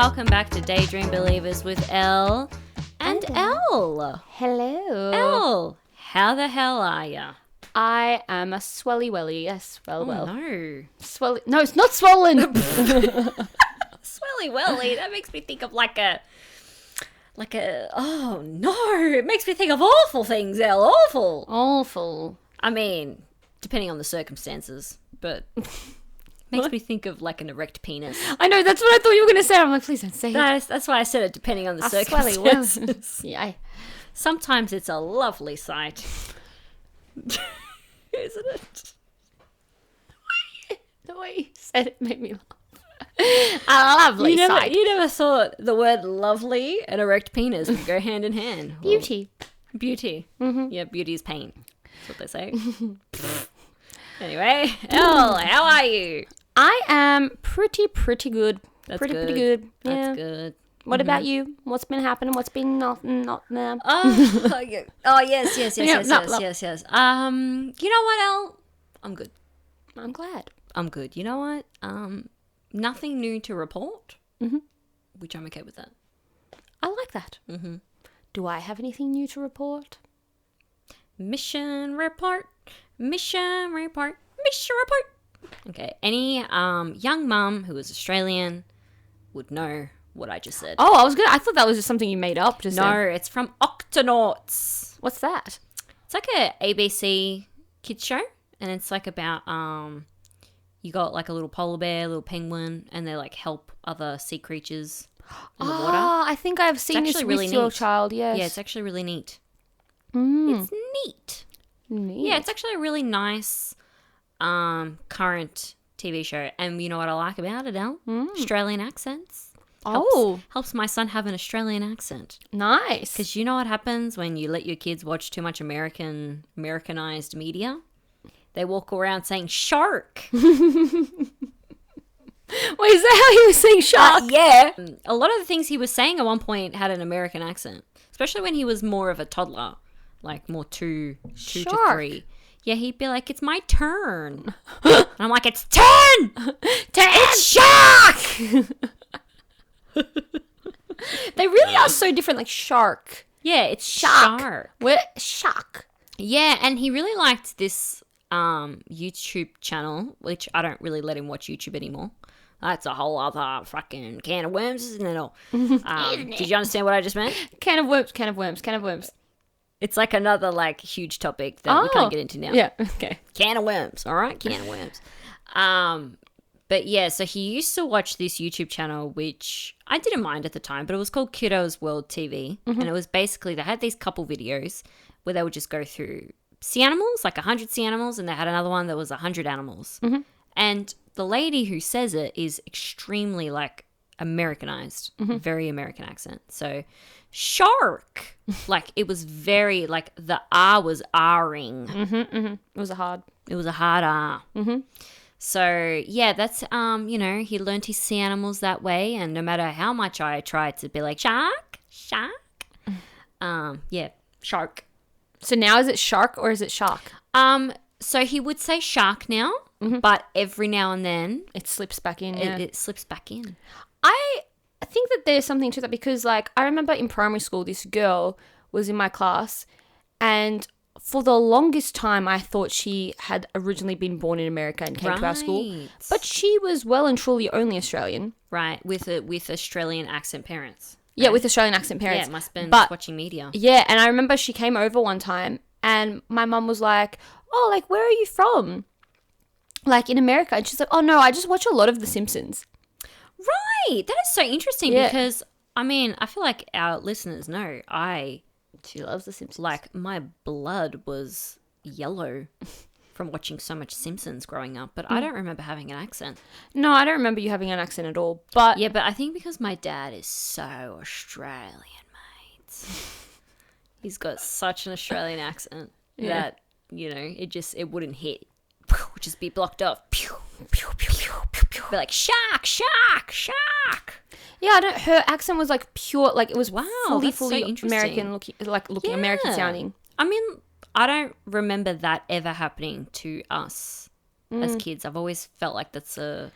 welcome back to Daydream Believers with Elle and Elle. Hello. Elle, how the hell are ya? I am a swelly welly. Yes, well. No. Swelly. No, it's not swollen. Swelly welly, that makes me think of like a, oh no, it makes me think of awful things, Elle, awful. Awful. I mean, depending on the circumstances, but makes me think of like an erect penis. I know, that's what I thought you were going to say. I'm like, please don't say it. That's why I said it, depending on the A swelly circumstances. welly. Yeah. Sometimes it's a lovely sight. Isn't it? The way you said it made me laugh. A lovely sight. You never thought the word lovely and erect penis would go hand in hand. Well, Beauty. Beauty. Mm-hmm. Yeah, beauty is pain. That's what they say. Anyway, Elle, how are you? I am pretty good. That's pretty good. good. Yeah. That's good. What about you? What's been happening? What's been not there? Oh, yes. Yeah, You know what, Elle? I'm good. I'm glad. I'm good. You know what? Nothing new to report, which I'm okay with that. I like that. Mm-hmm. Do I have anything new to report? Mission report. Okay, any young mum who is Australian would know what I just said. Oh, I thought that was just something you made up. Just No, then. it's from Octonauts. What's that? It's like a ABC kids show, and it's like about you got like a little polar bear, a little penguin, and they like help other sea creatures in the water. I think I've seen this actually with really your neat. child. Yes. Yeah, it's actually really neat. Mm. It's neat. Neat. Yeah, it's actually a really nice current TV show. And you know what I like about it, Elle? Australian accents. Helps my son have an Australian accent. Nice. Because you know what happens when you let your kids watch too much Americanized media? They walk around saying shark. Wait, is that how he was saying shark? Yeah. A lot of the things he was saying at one point had an American accent, especially when he was more of a toddler, like more two to three. Yeah, he'd be like, "It's my turn." And I'm like, "It's turn! It's shark!" They really are so different. Like shark. Yeah, it's shark. What? Shark. Yeah, and he really liked this YouTube channel, which I don't really let him watch YouTube anymore. That's a whole other fucking can of worms, isn't it all? Did you understand what I just meant? Can of worms. It's like another like huge topic that we can't get into now. Yeah, okay. Can of worms, all right? Can of worms. But yeah, so he used to watch this YouTube channel, which I didn't mind at the time, but it was called Kiddo's World TV. And it was basically, they had these couple videos where they would just go through sea animals, like 100 sea animals, and they had another one that was 100 animals. And the lady who says it is extremely like Americanized, very American accent. So shark, like it was very like the R was R-ing. It was a hard R. So yeah, that's you know, he learned his sea animals that way, and no matter how much I tried to be like shark, yeah, shark. So now is it shark or is it shark? So he would say shark now, but every now and then It slips back in. it slips back in. I think that there's something to that because, like, I remember in primary school, this girl was in my class, and for the longest time, I thought she had originally been born in America and came to our school, but she was well and truly only Australian. Right, with Australian accent parents. Yeah, with Australian accent parents. Yeah, must have been watching media. Yeah, and I remember she came over one time, and my mum was like, "Oh, like, where are you from? Like, in America?" And she's like, "Oh, no, I just watch a lot of The Simpsons." Right, that is so interesting because, I mean, I feel like our listeners know She loves The Simpsons. like, my blood was yellow from watching so much Simpsons growing up, but I don't remember having an accent. No, I don't remember you having an accent at all, but... Yeah, but I think because my dad is so Australian, mate. He's got such an Australian accent that, you know, it wouldn't hit. Just be blocked off. Be like, shark. Yeah, I don't. Her accent was like pure, like it was fully so interesting. American looking, looking American sounding. I mean, I don't remember that ever happening to us as kids. I've always felt like that's a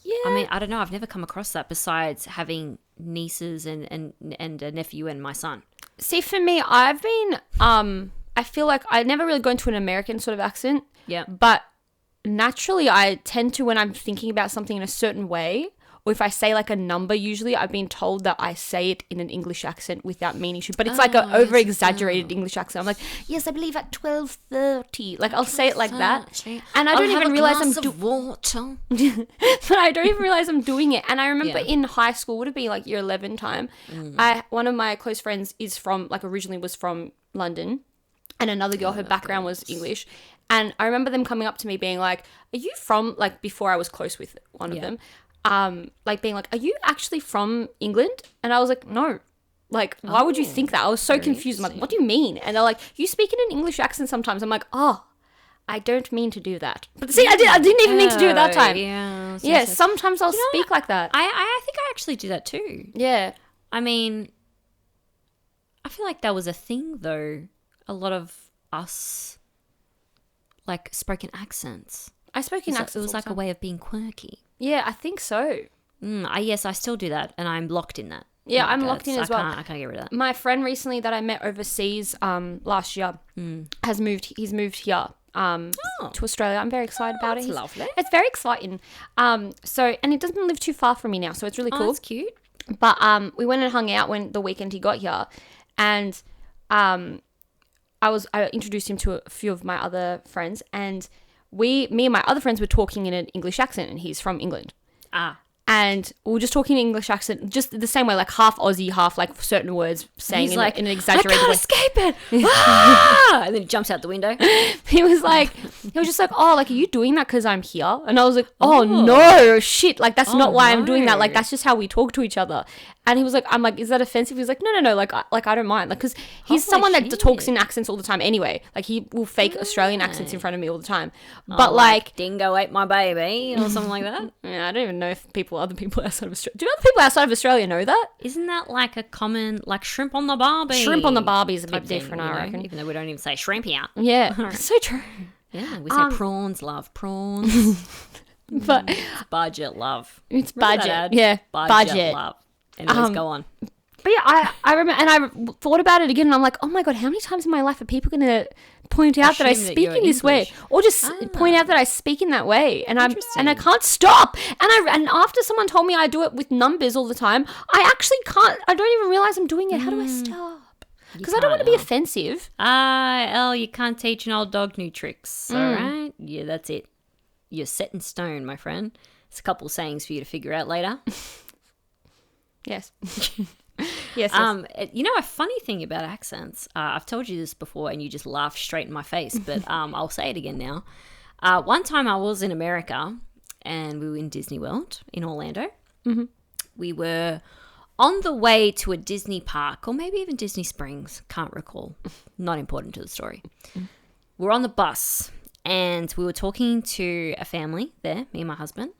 Yeah. I mean, I don't know. I've never come across that besides having nieces and a nephew and my son. See, for me, I've been, I feel like I never really go into an American sort of accent. Yeah. But naturally, I tend to, when I'm thinking about something in a certain way, or if I say like a number, usually I've been told that I say it in an English accent without meaning to. But it's like an over-exaggerated English accent. I'm like, yes, I believe at 12:30. Like, I'll say it like that. And I don't even realize I'm doing water. But I don't even realize I'm doing it. And I remember in high school, would have been like year 11 time, one of my close friends is from, like, originally was from London. And another girl, her background was English. And I remember them coming up to me being like, are you from, like, before I was close with one of them, like being like, are you actually from England? And I was like, no. Like, why would you think that? I was so confused. I'm like, what do you mean? And they're like, you speak in an English accent sometimes. I'm like, oh, I don't mean to do that. But see, I didn't even mean to do it that time. Yeah, sometimes I'll speak like that. I think I actually do that too. Yeah. I mean, I feel like that was a thing though. A lot of us, like, spoke in accents. I spoke in accents. It was like a way of being quirky. Yeah, I think so. Yes, I still do that, and I'm locked in that. Yeah, I'm locked in as well. I can't get rid of that. My friend recently that I met overseas last year has moved. He's moved here to Australia. I'm very excited about it. That's lovely. It's very exciting. And it doesn't live too far from me now, so it's really cool. That's cute. But we went and hung out when the weekend he got here, and I introduced him to a few of my other friends, and me and my other friends were talking in an English accent, and he's from England. And we were just talking in English accent, just the same way, like half Aussie, half like certain words saying in an exaggerated way. I can't escape it. And then he jumps out the window. He was just like, oh, like, are you doing that because I'm here? And I was like, oh no, shit. Like, that's not why I'm doing that. Like, that's just how we talk to each other. And he was like, I'm like, is that offensive? He was like, no. Like I don't mind. Like, because he's someone that talks in accents all the time anyway. Like, he will fake Australian accents in front of me all the time. But like dingo ate my baby or something like that. Yeah, I don't even know if other people outside of Australia. Do other people outside of Australia know that? Isn't that like a common, like, shrimp on the barbie? Shrimp on the barbie is a bit different, I reckon. Even though we don't even say shrimp here. Yeah, so true. Yeah, we say prawns, love. Prawns. But it's budget love. It's budget. Yeah, budget love. Anyways, go on. But yeah, I remember, and I thought about it again, and I'm like, oh my God, how many times in my life are people going to point out that I speak in this way? Or just point out that I speak in that way? And I can't stop. And after someone told me I do it with numbers all the time, I actually can't. I don't even realize I'm doing it. How do I stop? Because I don't want to be offensive. Elle, you can't teach an old dog new tricks. All right? Yeah, that's it. You're set in stone, my friend. It's a couple of sayings for you to figure out later. Yes. Yes. You know, a funny thing about accents, I've told you this before and you just laughed straight in my face, but I'll say it again now. One time I was in America and we were in Disney World in Orlando. Mm-hmm. We were on the way to a Disney park, or maybe even Disney Springs, can't recall, not important to the story. We're on the bus and we were talking to a family there, me and my husband,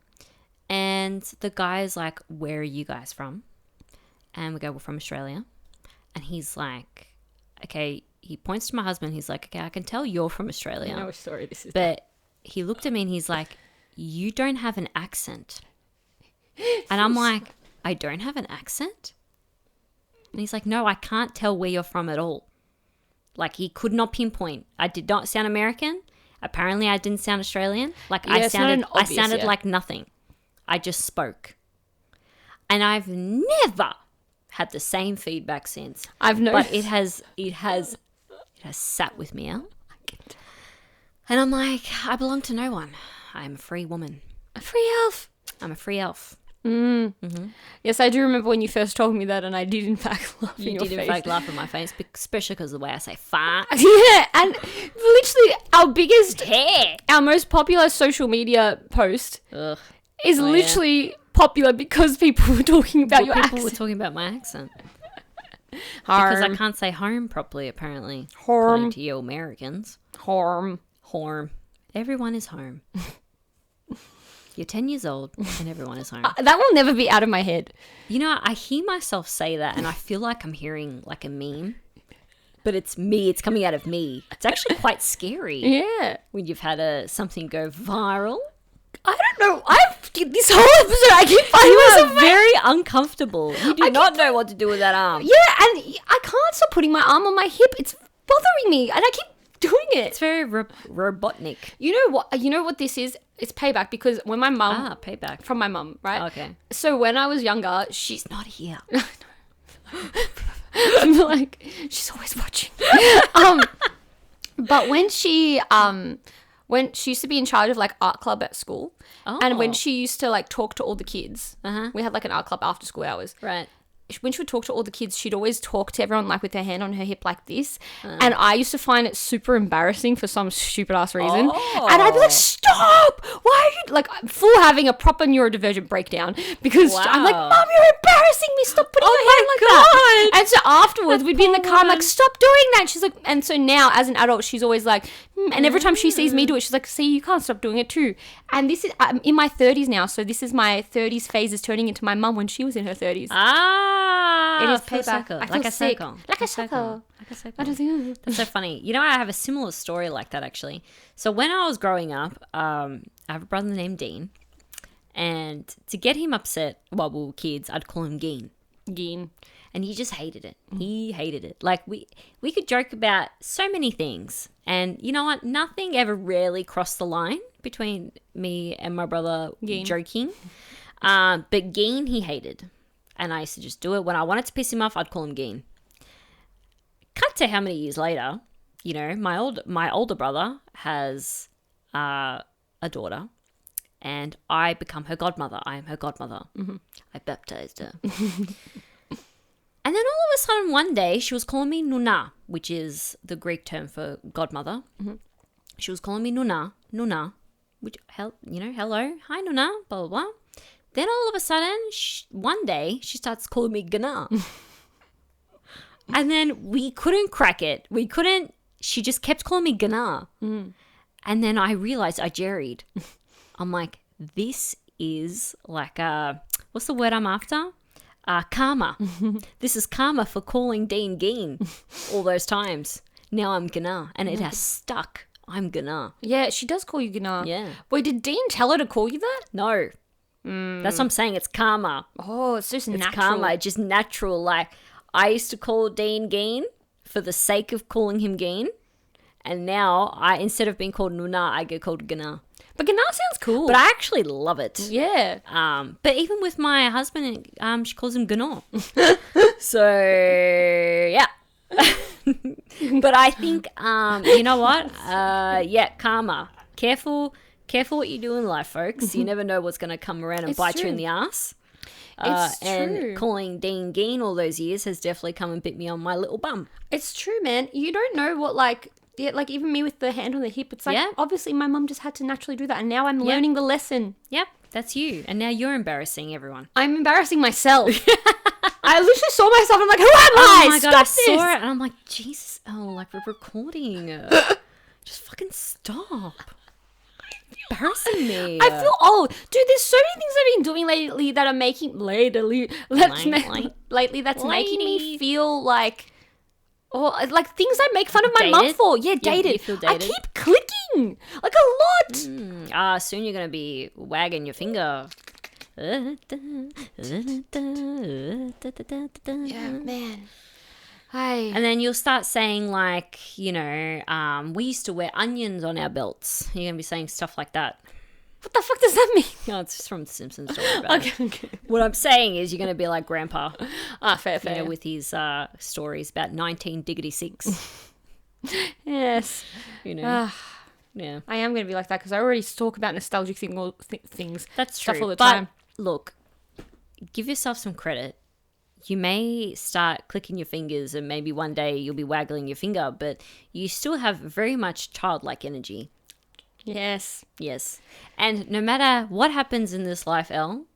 and the guy's like, where are you guys from? And we go, we're from Australia. And he's like, okay, he points to my husband. He's like, okay, I can tell you're from Australia. I know which story this is. But he looked at me and he's like, you don't have an accent. And I'm like, I don't have an accent? And he's like, no, I can't tell where you're from at all. Like, he could not pinpoint. I did not sound American. Apparently, I didn't sound Australian. Like, I sounded like nothing. I just spoke. And I've never had the same feedback since. I've noticed. But it has sat with me, Elle. And I'm like, I belong to no one. I'm a free woman. A free elf. I'm a free elf. Mm-hmm. Yes, I do remember when you first told me that, and I did in fact laugh in your face. You did in fact laugh in my face, especially because of the way I say fart. Yeah, and literally our most popular social media post is literally popular because people were talking about your accent. People were talking about my accent. Because I can't say home properly, apparently. Home. According to you Americans. Home. Everyone is home. You're 10 years old and everyone is home. That will never be out of my head. You know, I hear myself say that and I feel like I'm hearing like a meme. But it's me. It's coming out of me. It's actually quite scary. Yeah. When you've had something go viral. I don't know. This whole episode, I keep finding You myself are very uncomfortable. You do not know what to do with that arm. Yeah, and I can't stop putting my arm on my hip. It's bothering me, and I keep doing it. It's very robotnik. You know what? You know what this is? It's payback, because when my mum... payback. From my mum, right? Okay. So when I was younger, she's Not here. I'm like, she's always watching. But when she used to be in charge of like art club at school, and when she used to like talk to all the kids, we had like an art club after school hours. Right. When she would talk to all the kids, she'd always talk to everyone like with her hand on her hip like this. And I used to find it super embarrassing for some stupid ass reason. And I'd be like, stop! Why are you like full having a proper neurodivergent breakdown? Because I'm like, Mom, you're embarrassing me. Stop putting your hand like that. And so afterwards, we'd be in the car, I'm like, stop doing that. She's like, and so now as an adult, she's always like, and every time she sees me do it, she's like, see, you can't stop doing it too. And this is, I'm in my 30s now, so this is my 30s phase is turning into my mum when she was in her 30s. It is payback. I feel sick. Like a cycle. I don't think That's so funny. You know, I have a similar story like that, actually. So when I was growing up, I have a brother named Dean. And to get him upset while we were kids, I'd call him Geen. And he just hated it. He hated it. Like, we could joke about so many things. And you know what? Nothing ever really crossed the line between me and my brother joking. But Geen, he hated. And I used to just do it. When I wanted to piss him off, I'd call him Geen. Cut to how many years later, you know, my older brother has a daughter. And I become her godmother. I am her godmother. I baptized her. And then all of a sudden one day she was calling me Nuna, which is the Greek term for godmother. She was calling me Nuna, which, hello, hi Nuna, blah, blah, blah. Then all of a sudden, one day, she starts calling me Gana. And then we couldn't crack it. She just kept calling me Gana. And then I realized I jerried. I'm like, this is like, what's the word I'm after? Karma. This is karma for calling Dean Geen all those times. Now I'm Gana. And it has stuck. I'm Gana. Yeah, she does call you Gana. Yeah. Wait, did Dean tell her to call you that? No. That's what I'm saying. It's karma. Oh, it's just natural. It's karma. Just natural. Like, I used to call Dean Geen for the sake of calling him Geen. And now, instead of being called Nuna, I get called Gana. But Gana sounds cool. But I actually love it. Yeah. But even with my husband, she calls him Gana. So, yeah. But I think, you know what? Karma. Careful what you do in life, folks. You never know what's going to come around and bite you in the ass. It's true. And calling Dean Geen all those years has definitely come and bit me on my little bum. It's true, man. You don't know what, like even me with the hand on the hip, it's like, obviously my mum just had to naturally do that. And now I'm learning the lesson. Yep, that's you. And now you're embarrassing everyone. I'm embarrassing myself. I literally saw myself and I'm like, who am I? Oh my God, I saw it and I'm like, Jesus, like we're recording. Just fucking stop. Embarrassing me. I feel old. Dude, there's so many things I've been doing lately that are making that's making me feel like things I make fun of my mum for. Yeah, dated. You feel dated. I keep clicking like a lot. Soon you're gonna be wagging your finger. Yeah, man. And then you'll start saying like, we used to wear onions on our belts. You're going to be saying stuff like that. What the fuck does that mean? No, it's just from the Simpsons. Okay. Okay. What I'm saying is you're going to be like Grandpa. Fair. With his stories about 1966. Yes. Yeah. I am going to be like that because I already talk about nostalgic things. That's stuff true. all the time. But look, give yourself some credit. You may start clicking your fingers and maybe one day you'll be waggling your finger, but you still have very much childlike energy. Yes. And no matter what happens in this life, Elle,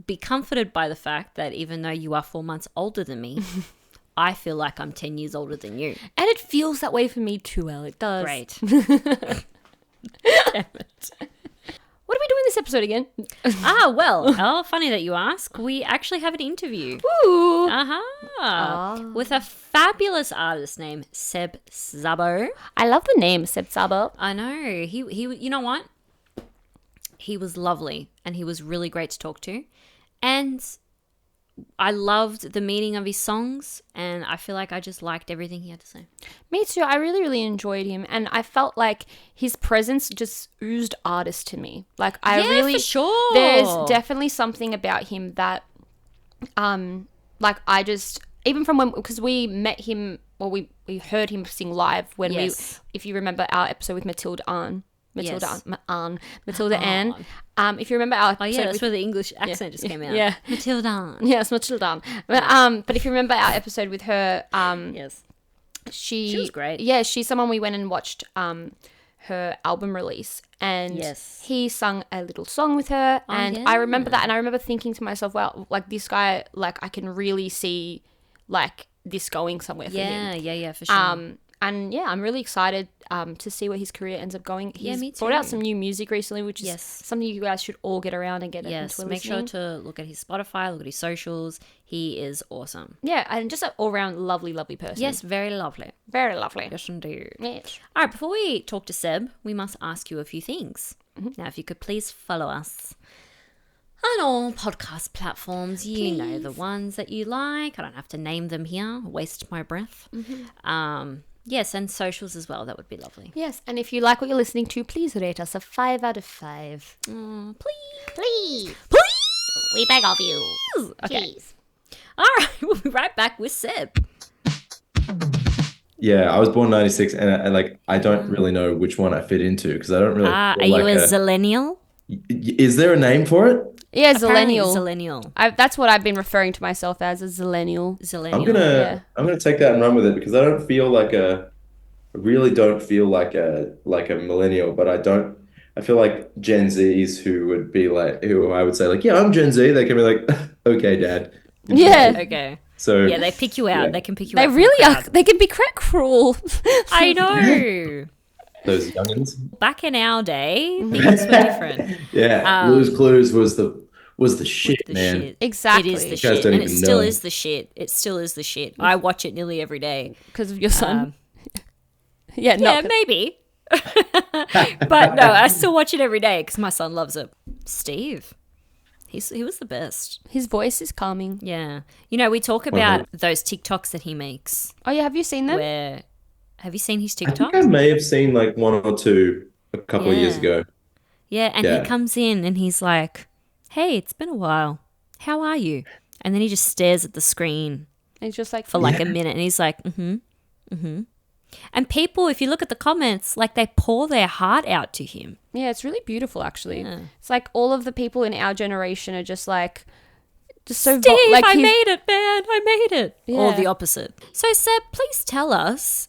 be comforted by the fact that even though you are 4 months older than me, I feel like I'm 10 years older than you. And it feels that way for me too, Elle. It does. Great. Damn it. What are we doing this episode again? Well, funny that you ask. We actually have an interview. Ooh. With a fabulous artist named Seb Szabo. I love the name Seb Szabo. I know. He you know what? he was lovely and he was really great to talk to. And I loved the meaning of his songs, and I feel like I just liked everything he had to say. Me too. I really, really enjoyed him, and I felt like his presence just oozed artist to me. Like I Yeah, really, for sure. there's definitely something about him that, like I just even from when because we met him or we heard him sing live when Yes. if you remember our episode with Matilda Ann. Yes. Matilda Ann. If you remember our episode Oh yeah, that's with, where the English accent just came out. Yeah. Matilda. Yes, Matilda. But if you remember our episode with her, Yes. she was great. Yeah, she's someone we went and watched her album release, and Yes. he sung a little song with her, and I remember that, and I remember thinking to myself, well, like this guy, like I can really see like this going somewhere for him. Yeah, for sure. And yeah, I'm really excited to see where his career ends up going. He's me brought out too. some new music recently, which is Yes. something you guys should all get around and get Yes, into make sure listening. to look at his Spotify, look at his socials. He is awesome. Yeah, and just an all-round lovely, lovely person. Yes, very lovely. Very lovely. Yes, indeed. Yes. All right, before we talk to Seb, we must ask you a few things. Now, if you could please follow us on all podcast platforms. You know the ones that you like. I don't have to name them here. Waste my breath. Yes, and socials as well. That would be lovely. Yes, and if you like what you're listening to, please rate us a 5 out of 5. Please. Please. Please. We beg of you. Okay. Please. All right, we'll be right back with Seb. Yeah, I was born 96, and I don't really know which one I fit into because I don't really Are feel you like a zillennial? Is there a name for it? Yeah, Apparently zillennial. Zillennial. That's what I've been referring to myself as, a zillennial. Zillennial. I'm gonna take that and run with it because I don't feel like I really don't feel like a millennial, but I feel like Gen Zs who I would say like, yeah, I'm Gen Z. They can be like, okay, Dad. Yeah. Okay. So Yeah, they pick you out. yeah. They can pick you They out. from the really are. crowd. They can be quite cruel. I know. those youngins. Back in our day, things were different. Yeah, Blue's Clues was the shit, The man. shit. Exactly. It is the guys shit. don't And it even still know. is the shit. It still is the shit. I watch it nearly every day. Because of your son. Yeah, no. maybe. But no, I still watch it every day because my son loves it. Steve. He was the best. His voice is calming. Yeah. You know, we talk about those TikToks that he makes Oh, yeah. Have you seen them? where... Have you seen his I think TikTok? I may have seen like one or two a couple of years Yeah. ago. Yeah, and Yeah. he comes in and he's like, hey, it's been a while. How are you? And then he just stares at the screen And it's just like, for like a minute and he's like, And people, if you look at the comments, like they pour their heart out to him. yeah, it's really beautiful, actually. Yeah. It's like all of the people in our generation are just like, just so Steve, like I he's- made it, man. I made it. Or Yeah. the opposite. So, Seb, please tell us,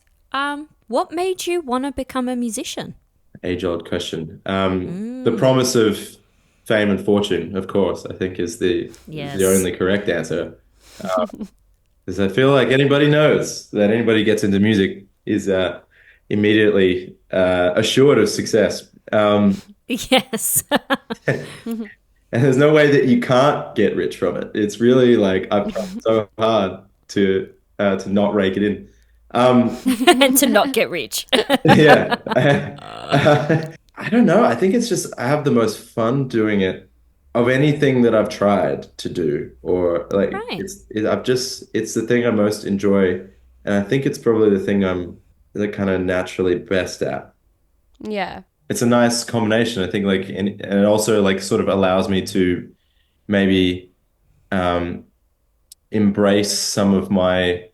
what made you want to become a musician? Age-old question. The promise of fame and fortune, of course, I think is Yes. the only correct answer. Because I feel like anybody knows that anybody gets into music is immediately assured of success. Yes. And there's no way that you can't get rich from it. It's really like I've tried so hard to not rake it in. And to not get rich. Yeah. I don't know. I think it's just I have the most fun doing it of anything that I've tried to do, or like Right. it's the thing I most enjoy, and I think it's probably the thing I'm like kind of naturally best at. yeah. It's a nice combination, I think, like and it also like sort of allows me to maybe embrace some of my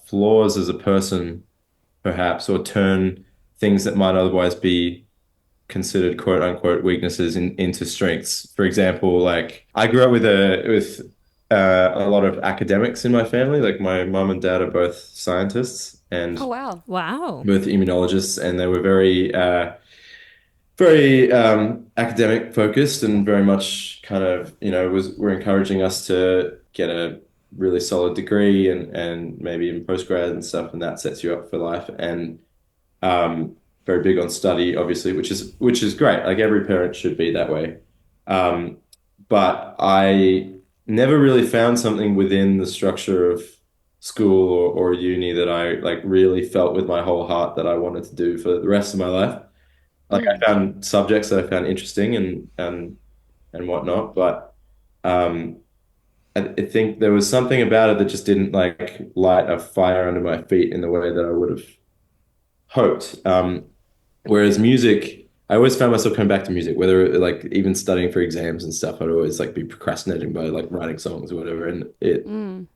flaws as a person, perhaps, or turn things that might otherwise be considered quote unquote weaknesses into strengths. For example, like I grew up with a lot of academics in my family. Like my mum and dad are both scientists and Oh, wow. Wow. both immunologists, and they were very academic focused and very much kind of, were encouraging us to get a really solid degree and maybe even postgrad and stuff, and that sets you up for life. And very big on study, obviously, which is great. Like every parent should be that way. But I never really found something within the structure of school or uni that I like really felt with my whole heart that I wanted to do for the rest of my life. like I found subjects that I found interesting and whatnot, but um, I think there was something about it that just didn't like light a fire under my feet in the way that I would have hoped. Whereas music, I always found myself coming back to music, whether like even studying for exams and stuff, I'd always like be procrastinating by like writing songs or whatever. And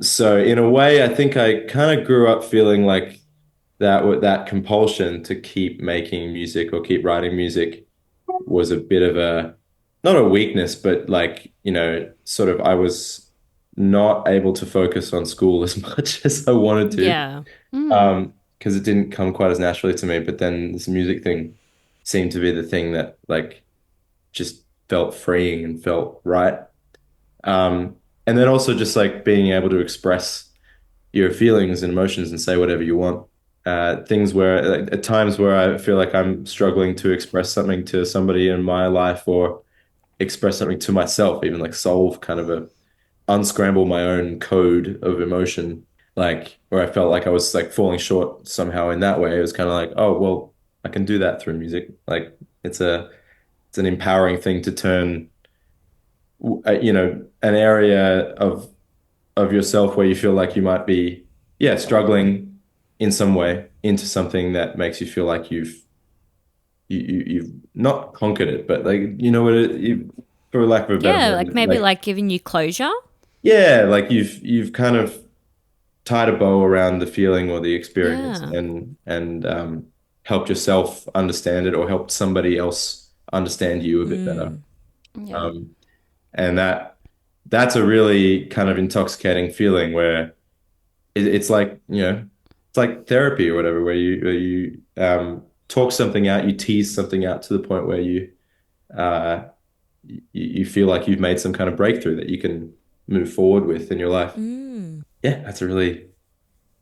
so in a way, I think I kind of grew up feeling like that compulsion to keep making music or keep writing music was a bit of a, not a weakness, but like, sort of I was not able to focus on school as much as I wanted to. Yeah. Because it didn't come quite as naturally to me. But then this music thing seemed to be the thing that like just felt freeing and felt right. And then also just like being able to express your feelings and emotions and say whatever you want. Things where like, at times where I feel like I'm struggling to express something to somebody in my life or express something to myself, even like solve kind of a unscramble my own code of emotion, like where I felt like I was like falling short somehow in that way. It was kind of like, oh, well, I can do that through music. Like it's an empowering thing to turn, an area of yourself where you feel like you might be, yeah, struggling in some way into something that makes you feel like you've not conquered it, but like what for lack of a better Yeah, word, like maybe like giving you closure. yeah, like you've kind of tied a bow around the feeling or the experience Yeah. and helped yourself understand it or helped somebody else understand you a bit better. Yeah. Um, and that's a really kind of intoxicating feeling where it's like, it's like therapy or whatever, where you talk something out, you tease something out to the point where uh, you feel like you've made some kind of breakthrough that you can move forward with in your life. Yeah, that's a really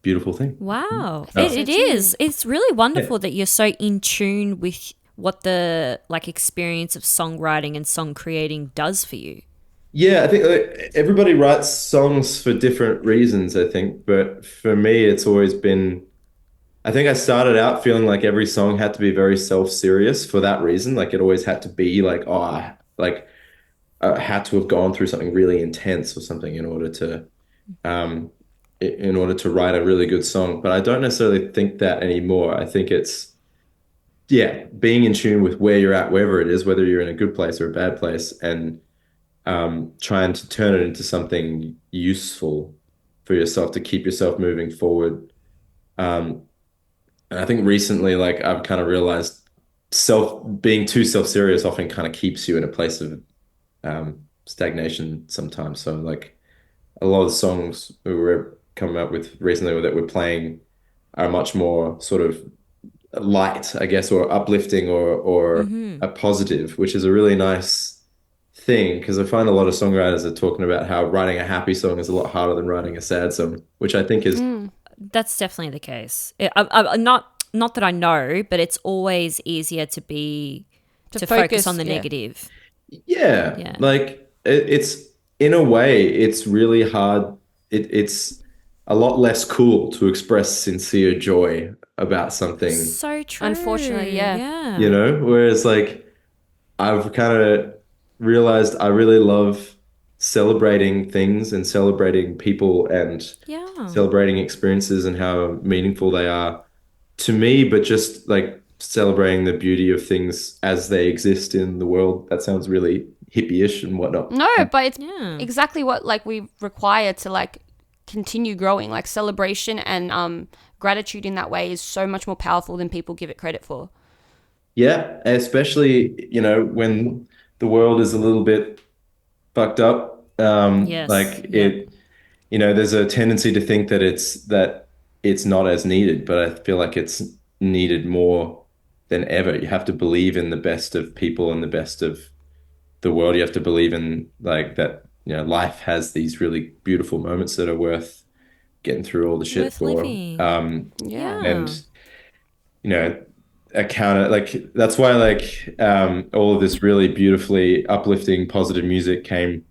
beautiful thing. Wow. think It, so it too. is. It's really Yeah. wonderful that you're so in tune with what the like experience of songwriting and song creating does for you. Yeah, I think everybody writes songs for different reasons, I think. But for me, it's always been, I think I started out feeling like every song had to be very self-serious for that reason. Like it always had to be like, oh, I had to have gone through something really intense or something um, in order to write a really good song. But I don't necessarily think that anymore. I think it's, yeah, being in tune with where you're at, wherever it is, whether you're in a good place or a bad place, and trying to turn it into something useful for yourself to keep yourself moving forward. Um, and I think recently, like I've kind of realized self being too self-serious often kind of keeps you in a place of stagnation sometimes. So like a lot of the songs we were coming up with recently that we're playing are much more sort of light, I guess, or uplifting or a positive, which is a really nice thing because I find a lot of songwriters are talking about how writing a happy song is a lot harder than writing a sad song, which I think is, That's definitely the case. Not that I know, but it's always easier to focus on the Yeah. negative. yeah, Yeah. like it's in a way, it's really hard. It's a lot less cool to express sincere joy about something, So true. Unfortunately, yeah. Yeah. whereas like I've kind of realized I really love celebrating things and celebrating people and Yeah. celebrating experiences and how meaningful they are to me, but just like celebrating the beauty of things as they exist in the world. That sounds really hippie-ish and whatnot. No, but it's Yeah. exactly what like we require to like continue growing. Like celebration and gratitude in that way is so much more powerful than people give it credit for. Yeah, especially, when the world is a little bit fucked up. Yes. Like Yep. there's a tendency to think that it's not as needed, but I feel like it's needed more than ever. You have to believe in the best of people and the best of the world. You have to believe in like that, life has these really beautiful moments that are worth getting through all the shit Worth for. living. Yeah. And Yeah. you know, account it like that's why like all of this really beautifully uplifting positive music came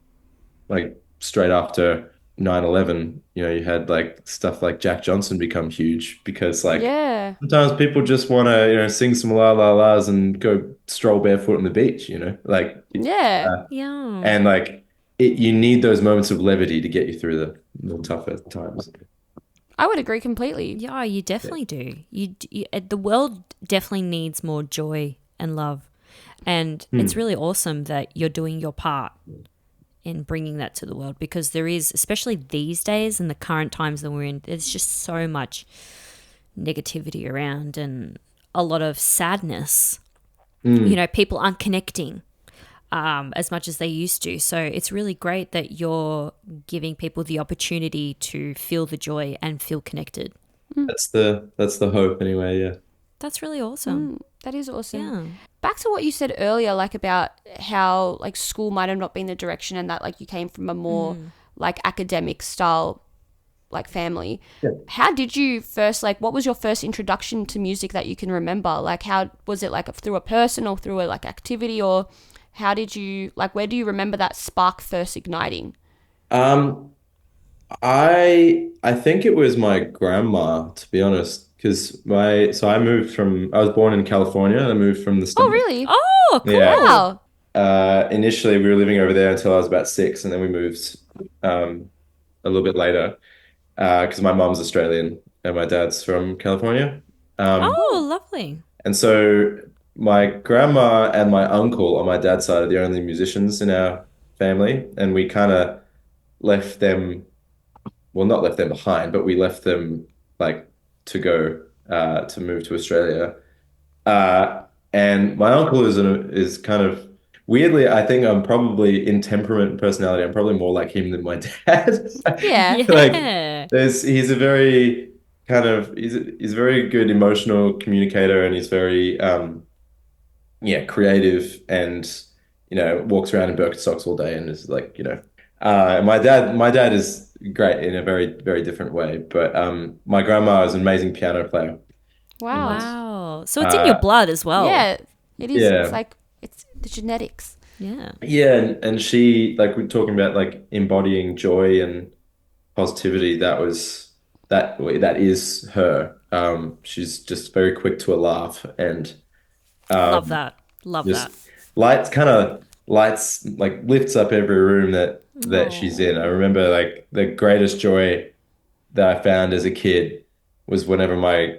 like straight after 9/11, you had like stuff like Jack Johnson become huge because like Yeah. sometimes people just want to, sing some la la la's and go stroll barefoot on the beach, like, Yeah. uh, Yeah. and like you need those moments of levity to get you through the tougher times. I would agree completely. Yeah, you definitely do. The world definitely needs more joy and love. And it's really awesome that you're doing your part in bringing that to the world, because there is, especially these days in the current times that we're in, there's just so much negativity around and a lot of sadness. People aren't connecting as much as they used to. So it's really great that you're giving people the opportunity to feel the joy and feel connected. That's the hope anyway, yeah. That's really awesome. That is awesome. Yeah. Back to what you said earlier, like about how like school might have not been the direction, and that like you came from a more like academic style like family. Yeah. How did you first, like, what was your first introduction to music that you can remember? Like, how was it, like through a person or through a like activity, or how did you, like, where do you remember that spark first igniting? Um, I think it was my grandma, to be honest, because I was born in California and I moved from the Oh, States. really? Oh, cool. Yeah. Wow. Initially we were living over there until I was about 6, and then we moved a little bit later because my mom's Australian and my dad's from California. Oh, lovely. And so my grandma and my uncle on my dad's side are the only musicians in our family, and we kind of left them, well, not left them behind, but we left them like to go to move to Australia. And my uncle is kind of weirdly, I think I'm probably in temperament and personality, I'm probably more like him than my dad. Yeah. Like Yeah. he's a very he's a very good emotional communicator, and he's very yeah, creative, and walks around in Birkenstocks all day and is like, my dad is great in a very, very different way. But my grandma is an amazing piano player. Wow. Wow. So it's in your blood as well. Yeah, it is. It's Yeah. like, it's the genetics. Yeah. Yeah, and she, like, we're talking about like embodying joy and positivity. That is her. She's just very quick to a laugh, and Love um, that. Love just that. lights like lifts up every room that she's in. I remember like the greatest joy that I found as a kid was whenever my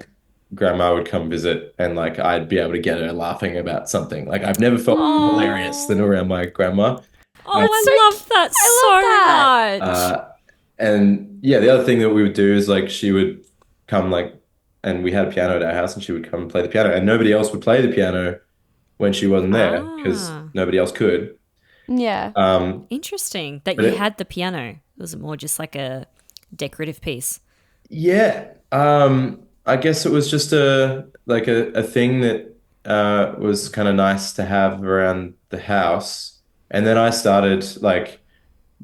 grandma would come visit, and like I'd be able to get her laughing about something. Like I've never felt more hilarious than around my grandma. Oh, Uh, I love that I love so that. much. and yeah, the other thing that we would do is like she would come like, and we had a piano at our house, and she would come and play the piano, and nobody else would play the piano when she wasn't there because Ah, nobody else could. Yeah. interesting that But you it, had the piano. Was it more just like a decorative piece? Yeah, I guess it was just a thing that was kind of nice to have around the house. And then I started like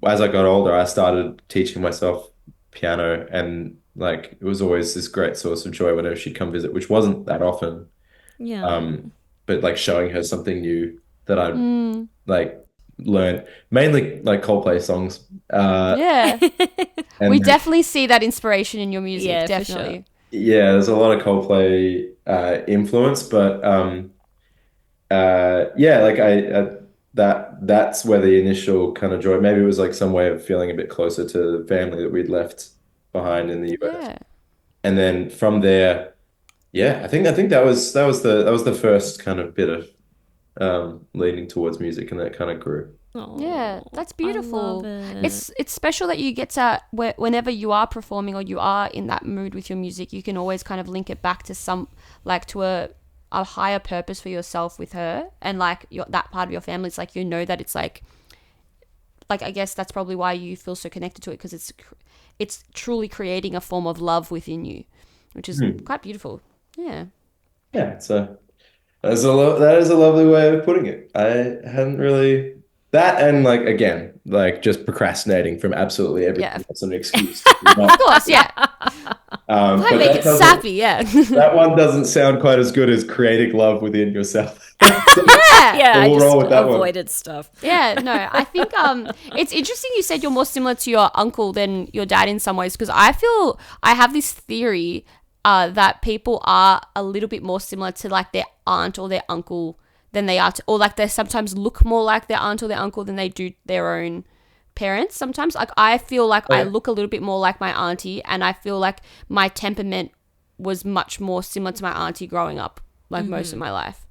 as I got older, I started teaching myself piano, and like it was always this great source of joy whenever she'd come visit, which wasn't that often. Yeah. But like showing her something new that I Mm, like learned, mainly like Coldplay songs. yeah. We And definitely see that inspiration in your music, Yeah, for sure. definitely. yeah, there's a lot of Coldplay influence, but yeah, like that's where the initial kind of joy. Maybe it was like some way of feeling a bit closer to the family that we'd left behind in the US, Yeah. and then from there, yeah, I think that was the first kind of bit of leaning towards music, and that kind of grew. Yeah, Oh, that's I beautiful. love it. It's special that you get to whenever you are performing or you are in that mood with your music, you can always kind of link it back to some, like, to a higher purpose for yourself with her, and like that part of your family. It's like, you know, that it's like I guess that's probably why you feel so connected to it, because it's truly creating a form of love within you, which is Hmm. quite beautiful. Yeah. Yeah, that is a lovely way of putting it. I hadn't really that, and like again, like just procrastinating from absolutely Yeah. everything that's an excuse to do Of not. course, yeah. Why But make it sappy? Yeah. that one doesn't sound quite as good as creating love within yourself. Yeah, Yeah, So I we'll just roll with that one. avoided stuff. Yeah, no, I think it's interesting you said you're more similar to your uncle than your dad in some ways, because I feel I have this theory that people are a little bit more similar to like their aunt or their uncle than they are to, or like they sometimes look more like their aunt or their uncle than they do their own parents sometimes. Like I feel like I look a little bit more like my auntie, and I feel like my temperament was much more similar to my auntie growing up, like most of my life.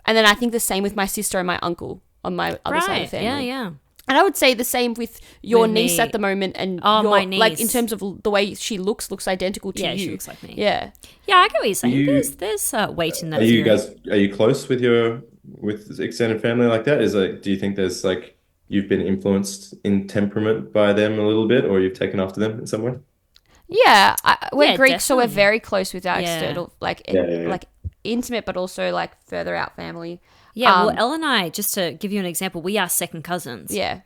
And then I think the same with my sister and my uncle on my other side of the family. Yeah. And I would say the same with your With niece me. at the moment, and Oh, your, my like in niece. terms of the way she looks identical to Yeah, you. she looks like me. Yeah. Yeah, I get what you're saying. You- There's weight in that Are you theory. guys are you close with extended family like that? Is like, do you think there's like you've been influenced in temperament by them a little bit, or you've taken after them in some way? Yeah, we're Yeah, Greek, so we're definitely. very close with our Yeah. external, like Yeah. like intimate, but also like further out family. Yeah, well, Elle and I, just to give you an example, we are second cousins. Yeah,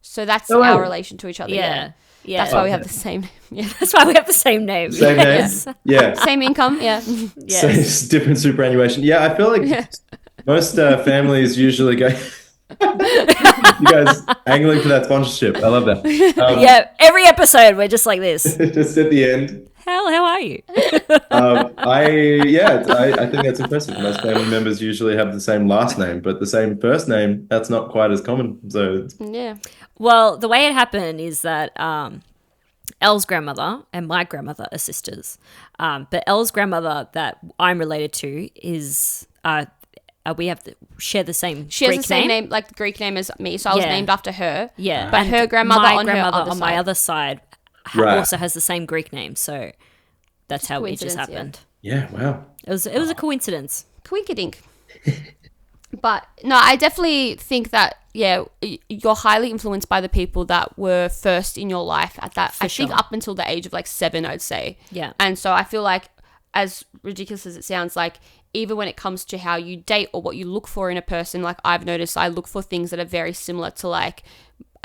so that's Oh, wow. our relation to each other. Yeah, Yeah. that's why we Okay. have the same. Yeah, That's why we have the same name. Same name? Yes. Yeah. same income. Yeah, Yes. So different superannuation. Yeah, I feel like most families usually go. You guys angling for that sponsorship. I love that. Yeah, every episode we're just like this. Just at the end. How are you? I think that's impressive. Most family members usually have the same last name, but the same first name, that's not quite as common. So yeah. Well, the way it happened is that Elle's grandmother and my grandmother are sisters. But Elle's grandmother that I'm related to is share the same She has Greek the same name. name, like the Greek name as me, so I was Yeah. named after her. Yeah, but and her grandmother my on grandmother her other on my side. other side Right. also has the same Greek name. So that's how it just Coincidence, yeah. happened. yeah, wow. It was a coincidence. Quinkadink. But no, I definitely think that you're highly influenced by the people that were first in your life at that. I think sure. up until the age of like 7, I'd say. Yeah. And so I feel like, as ridiculous as it sounds, like even when it comes to how you date or what you look for in a person, like I've noticed I look for things that are very similar to like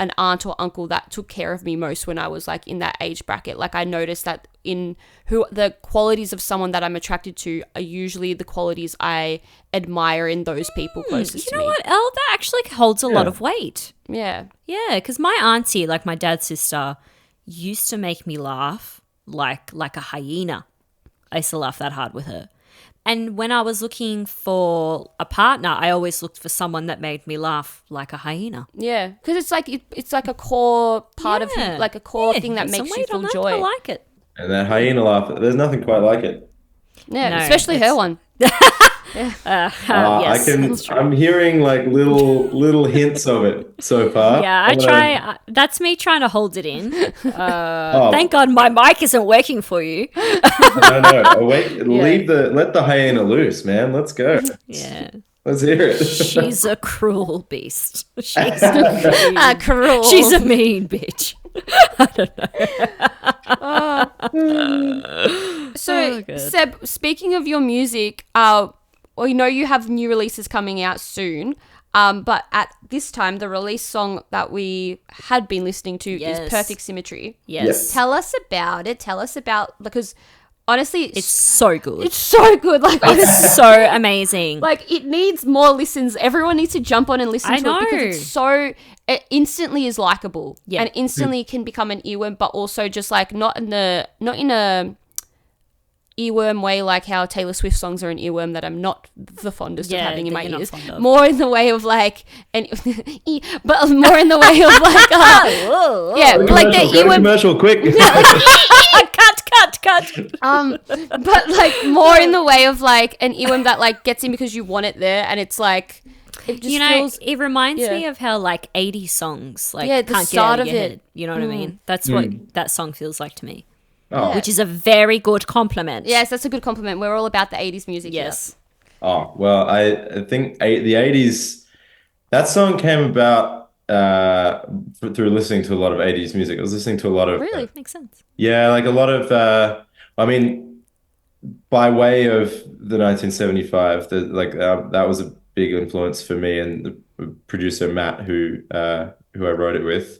an aunt or uncle that took care of me most when I was like in that age bracket. Like I noticed that in who the qualities of someone that I'm attracted to are usually the qualities I admire in those people closest You to know me. what, Elle? That actually holds a lot Yeah. of weight. Yeah. Yeah, because my auntie, like my dad's sister, used to make me laugh like a hyena. I used to laugh that hard with her. And when I was looking for a partner, I always looked for someone that made me laugh like a hyena. Yeah, because it's like a core part of Yeah. you, like a core Yeah, thing that there's some makes you weight on feel that, joy. I like it. And that hyena laugh, there's nothing quite like it. Yeah, No, especially her it's- one. Yes, that's true. I'm hearing like little hints of it so far. Yeah, I'm gonna- that's me trying to hold it in. Oh, Thank God my mic isn't working for you. no. Wait, let the hyena loose, man. Let's go. Yeah. Let's hear it. She's a cruel beast. She's a mean, Cruel. she's a mean bitch. So, Oh, good. Seb, speaking of your music, we know you have new releases coming out soon. But at this time, the release song that we had been listening to Yes. is Perfect Symmetry. Yes. Tell us about it. Because honestly, It's so good. it's so good. Like, honestly, It's so amazing. like it needs more listens. Everyone needs to jump on and listen I to it because know. it instantly is likable. Yeah. And instantly can become an earworm, but also just like not in a earworm way, like how Taylor Swift songs are an earworm that I'm not the fondest of Yeah, having in that my you're not ears. fond of. More in the way of like but more in the way of like Whoa, yeah, but like the Commercial, go to earworm commercial, quick. cut. but like more in the way of like an earworm that like gets in because you want it there, and it's like it just feels it reminds yeah. me of how like 80 songs like Yeah, the can't start get out of of your it. head. You know what I mean? That's what that song feels like to me. Oh, Which is a very good compliment. yes, that's a good compliment. We're all about the 80s music. Yes. Oh, well, I think the 80s, that song came about through listening to a lot of 80s music. I was listening to a lot of, Really? Makes sense. yeah, like a lot of, I mean, by way of the 1975, that was a big influence for me and the producer Matt, who I wrote it with.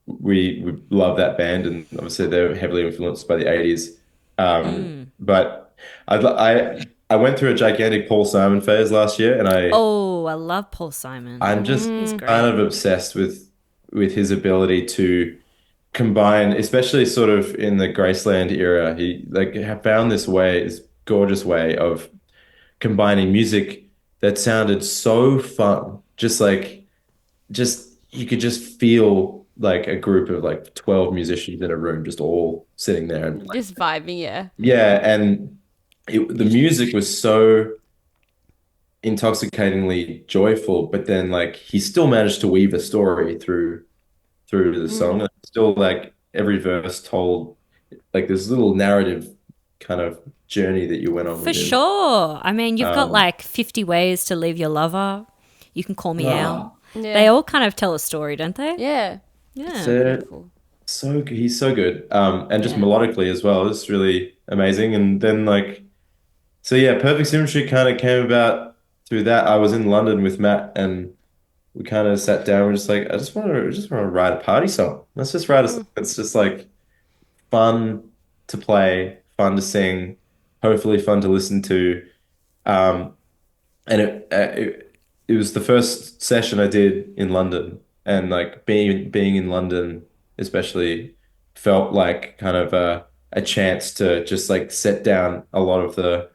We love that band, and obviously they're heavily influenced by the 80s. But I'd I went through a gigantic Paul Simon phase last year, and Oh, I love Paul Simon. I'm just He's kind great. of obsessed with his ability to combine, especially sort of in the Graceland era. He like found this way, this gorgeous way of combining music that sounded so fun. Just you could just feel like a group of like 12 musicians in a room just all sitting there and like, Just vibing, yeah. yeah, and the music was so intoxicatingly joyful, but then like he still managed to weave a story through the song. Mm. And still like every verse told like this little narrative kind of journey that you went on For with him. sure. I mean, you've got Um, like 50 ways to leave your lover. You can call me oh, Al. They Yeah. all kind of tell a story, don't they? Yeah. Yeah. so Beautiful. he's so good. And just Yeah. melodically as well. It's really amazing. And then like so yeah, Perfect Symmetry kind of came about through that. I was in London with Matt and we kind of sat down. We're just like, I just want to write a party song. Let's just write a song. Mm. It's just like fun to play, fun to sing, hopefully fun to listen to. Um, and it was the first session I did in London, and like being in London, especially, felt like kind of a chance to just like set down a lot of the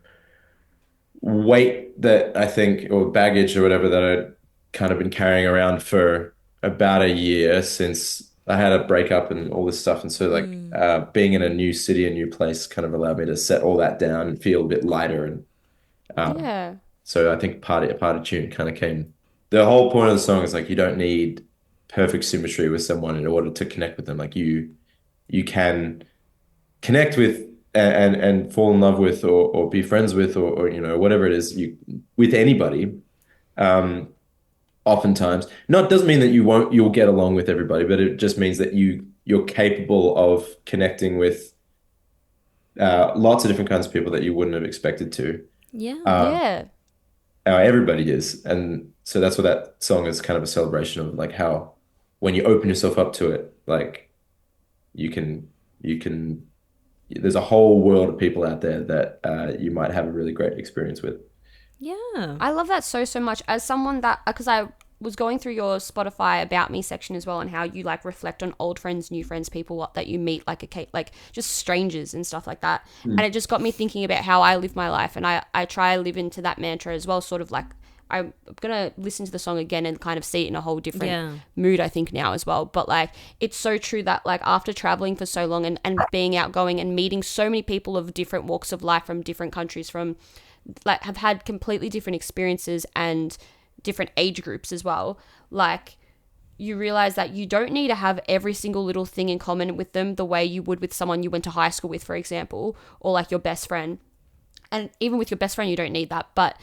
weight that I think, or baggage or whatever that I'd kind of been carrying around for about a year since I had a breakup and all this stuff. And so like Mm. being in a new city, a new place kind of allowed me to set all that down and feel a bit lighter. And um, Yeah. so I think Party Tune kind of came. The whole point of the song is like you don't need perfect symmetry with someone in order to connect with them. Like you can connect with and fall in love with or be friends with or you know whatever it is you with anybody um oftentimes not doesn't mean that you'll get along with everybody, but it just means that you're capable of connecting with lots of different kinds of people that you wouldn't have expected to. Yeah. um Yeah. how everybody is, and so that's what that song is kind of a celebration of, like how when you open yourself up to it, like you can there's a whole world of people out there that you might have a really great experience with. Yeah. I love that so, so much. As someone that, because I was going through your Spotify About Me section as well, and how you like reflect on old friends, new friends, people that you meet, like just strangers and stuff like that. And it just got me thinking about how I live my life. And I try to live into that mantra as well, sort of like, I'm gonna listen to the song again and kind of see it in a whole different Yeah. mood, I think, now as well. But like, it's so true that like after traveling for so long and being outgoing and meeting so many people of different walks of life from different countries, from like have had completely different experiences and different age groups as well, like you realize that you don't need to have every single little thing in common with them the way you would with someone you went to high school with, for example, or like your best friend. And even with your best friend you don't need that, but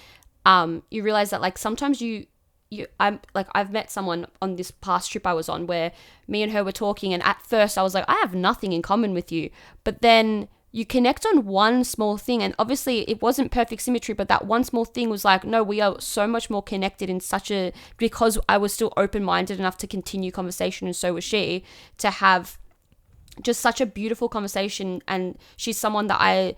you realize that like sometimes I'm like, I've met someone on this past trip I was on where me and her were talking, and at first I was like, I have nothing in common with you, but then you connect on one small thing, and obviously it wasn't perfect symmetry, but that one small thing was like, no, we are so much more connected in such a, because I was still open-minded enough to continue conversation, and so was she, to have just such a beautiful conversation. And she's someone that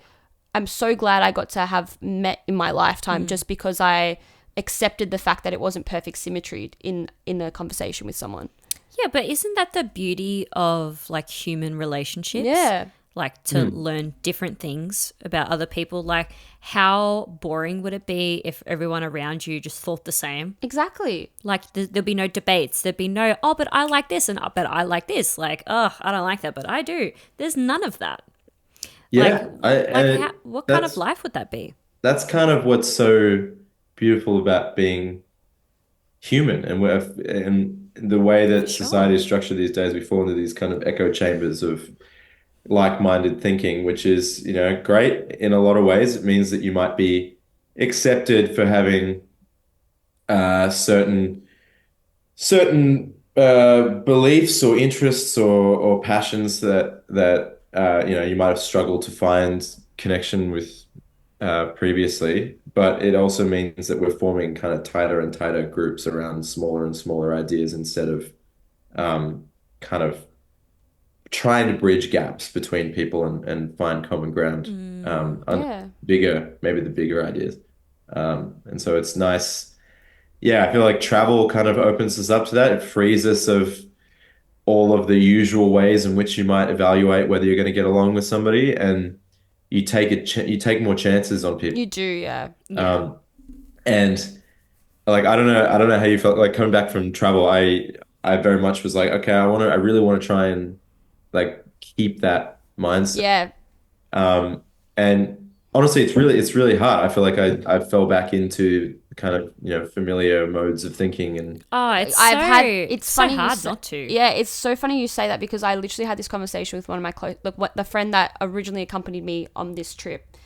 I'm so glad I got to have met in my lifetime, just because I accepted the fact that it wasn't perfect symmetry in a conversation with someone. Yeah, but isn't that the beauty of like human relationships? Yeah. Like to learn different things about other people. Like, how boring would it be if everyone around you just thought the same? Exactly. Like, there'd be no debates. There'd be no, oh, but I like this, and but I like this. Like, oh, I don't like that, but I do. There's none of that. Like, Yeah, what kind of that's life would that be? that's kind of what's so beautiful about being human, and the way For that society sure. is structured these days, we fall into these kind of echo chambers of like-minded thinking, which is, great in a lot of ways. It means that you might be accepted for having certain beliefs or interests or passions that you might have struggled to find connection with previously. But it also means that we're forming kind of tighter and tighter groups around smaller and smaller ideas instead of kind of trying to bridge gaps between people and find common ground on Yeah. maybe the bigger ideas. And so it's nice. Yeah, I feel like travel kind of opens us up to that. It frees us of all of the usual ways in which you might evaluate whether you're going to get along with somebody, and you take more chances on people. You do, yeah. Yeah. And like I don't know how you felt like coming back from travel. I very much was like, okay, I really want to try and like keep that mindset. Yeah. And honestly, it's really hard. I feel like I fell back into kind of, familiar modes of thinking and Oh, it's it's so funny hard not to. Yeah, it's so funny you say that because I literally had this conversation with one of my the friend that originally accompanied me on this trip.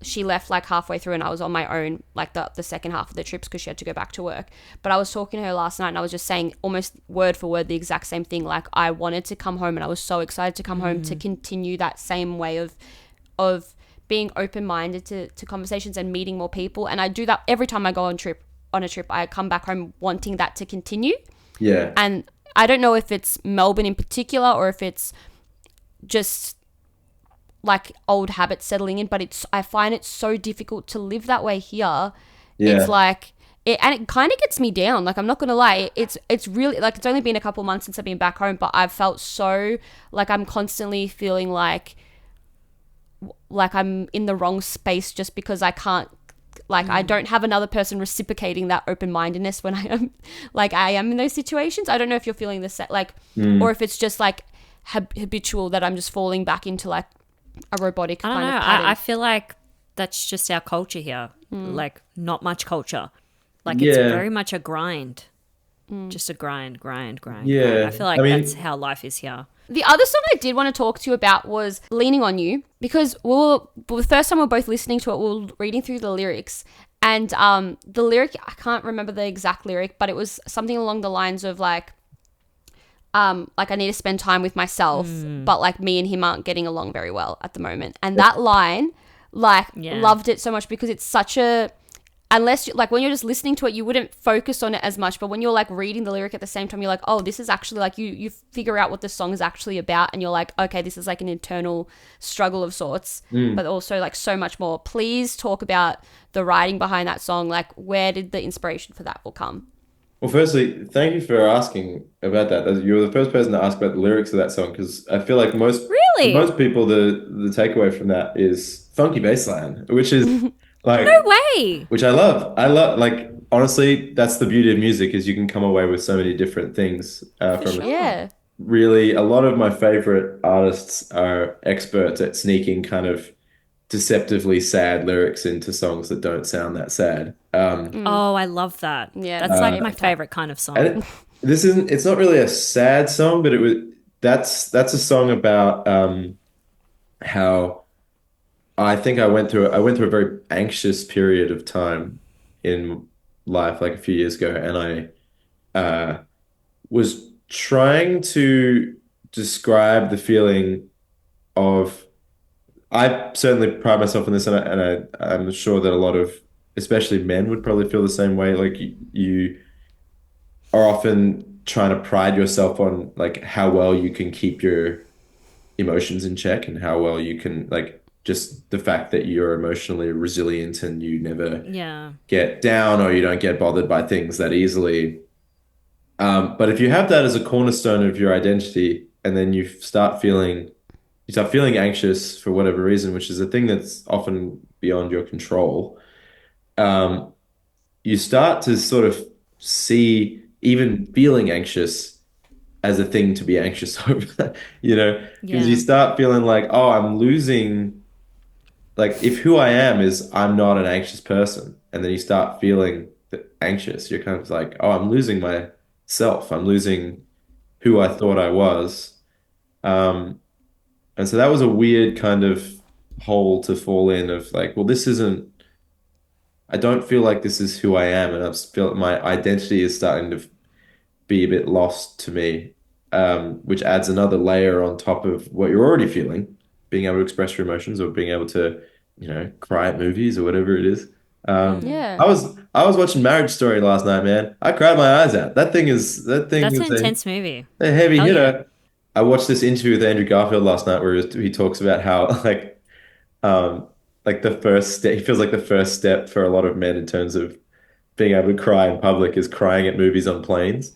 She left like halfway through and I was on my own like the second half of the trips because she had to go back to work. But I was talking to her last night and I was just saying almost word for word the exact same thing. Like I wanted to come home and I was so excited to come home to continue that same way of being open-minded to conversations and meeting more people. And I do that every time I go on a trip. I come back home wanting that to continue. yeah. And I don't know if it's Melbourne in particular or if it's just like old habits settling in, but I find it so difficult to live that way here. Yeah. It's like it kind of gets me down. Like I'm not gonna lie, it's really like it's only been a couple months since I've been back home, but I've felt so like I'm constantly feeling like I'm in the wrong space just because I can't I don't have another person reciprocating that open-mindedness when I am in those situations. I don't know if you're feeling this or if it's just like habitual that I'm just falling back into like a robotic I don't kind know. of pattern. I feel like that's just our culture here. Like not much culture. Like Yeah. it's very much a grind. Just a grind. Yeah. I feel like I mean- that's how life is here. The other song I did want to talk to you about was Leaning on You because the first time we were both listening to it, we were reading through the lyrics. And the lyric, I can't remember the exact lyric, but it was something along the lines of like I need to spend time with myself, but like me and him aren't getting along very well at the moment. And that line, loved it so much because it's such a, unless when you're just listening to it, you wouldn't focus on it as much. But when you're like reading the lyric at the same time, you're like, oh, this is actually like you figure out what the song is actually about. And you're like, okay, this is like an internal struggle of sorts, but also like so much more. Please talk about the writing behind that song. Like where did the inspiration for that all come? Well, firstly, thank you for asking about that. You were the first person to ask about the lyrics of that song because I feel like Really? most people, the takeaway from that is funky bass line, which is like No way. which I love. I love like honestly, that's the beauty of music is you can come away with so many different things from sure. it. Yeah. Really, a lot of my favorite artists are experts at sneaking kind of deceptively sad lyrics into songs that don't sound that sad. Oh, I love that. Yeah, That's like my my type. favorite kind of song. And it's not really a sad song, but that's a song about how I think I went through a very anxious period of time in life like a few years ago, and was trying to describe the feeling of I certainly pride myself on this, I'm sure that a lot of, especially men, would probably feel the same way. Like you are often trying to pride yourself on like how well you can keep your emotions in check and how well you can like just the fact that you're emotionally resilient and you never Yeah. get down or you don't get bothered by things that easily. But if you have that as a cornerstone of your identity and then you start feeling anxious for whatever reason, which is a thing that's often beyond your control, you start to sort of see even feeling anxious as a thing to be anxious over, because you Yeah. start feeling like, oh, I'm losing, like if who I am is I'm not an anxious person, and then you start feeling anxious, you're kind of like, oh, I'm losing myself. I'm losing who I thought I was. Um, and so that was a weird kind of hole to fall in of like, well, I don't feel like this is who I am. And I just feel like my identity is starting to be a bit lost to me, which adds another layer on top of what you're already feeling, being able to express your emotions or being able to, cry at movies or whatever it is. Yeah. I was watching Marriage Story last night, man. I cried my eyes out. That thing That's is an intense movie. a heavy Hell yeah. hitter. I watched this interview with Andrew Garfield last night where he talks about how um the first step he feels like the first step for a lot of men in terms of being able to cry in public is crying at movies on planes.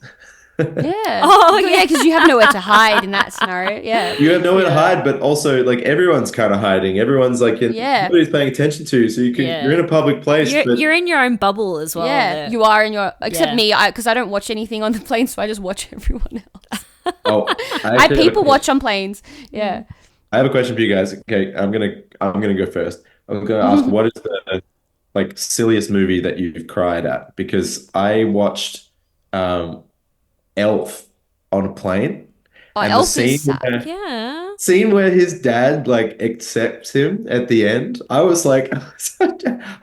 Yeah. Oh, Yeah, because you have nowhere to hide in that scenario. Yeah. You have nowhere to Yeah. hide, but also like everyone's kind of hiding. Everyone's like Yeah. nobody's paying attention to you, so you're Yeah. in a public place, You're but in your own bubble as well. Yeah, There. you are in your except Yeah. me, because I don't watch anything on the plane, so I just watch everyone else. oh, I actually people watch on planes. Yeah. I have a question for you guys. Okay, I'm gonna go first. I'm gonna ask what is the like silliest movie that you've cried at? Because I watched um Elf on a plane, Oh, and the Elf is sad. Yeah. scene where his dad like accepts him at the end, I was like,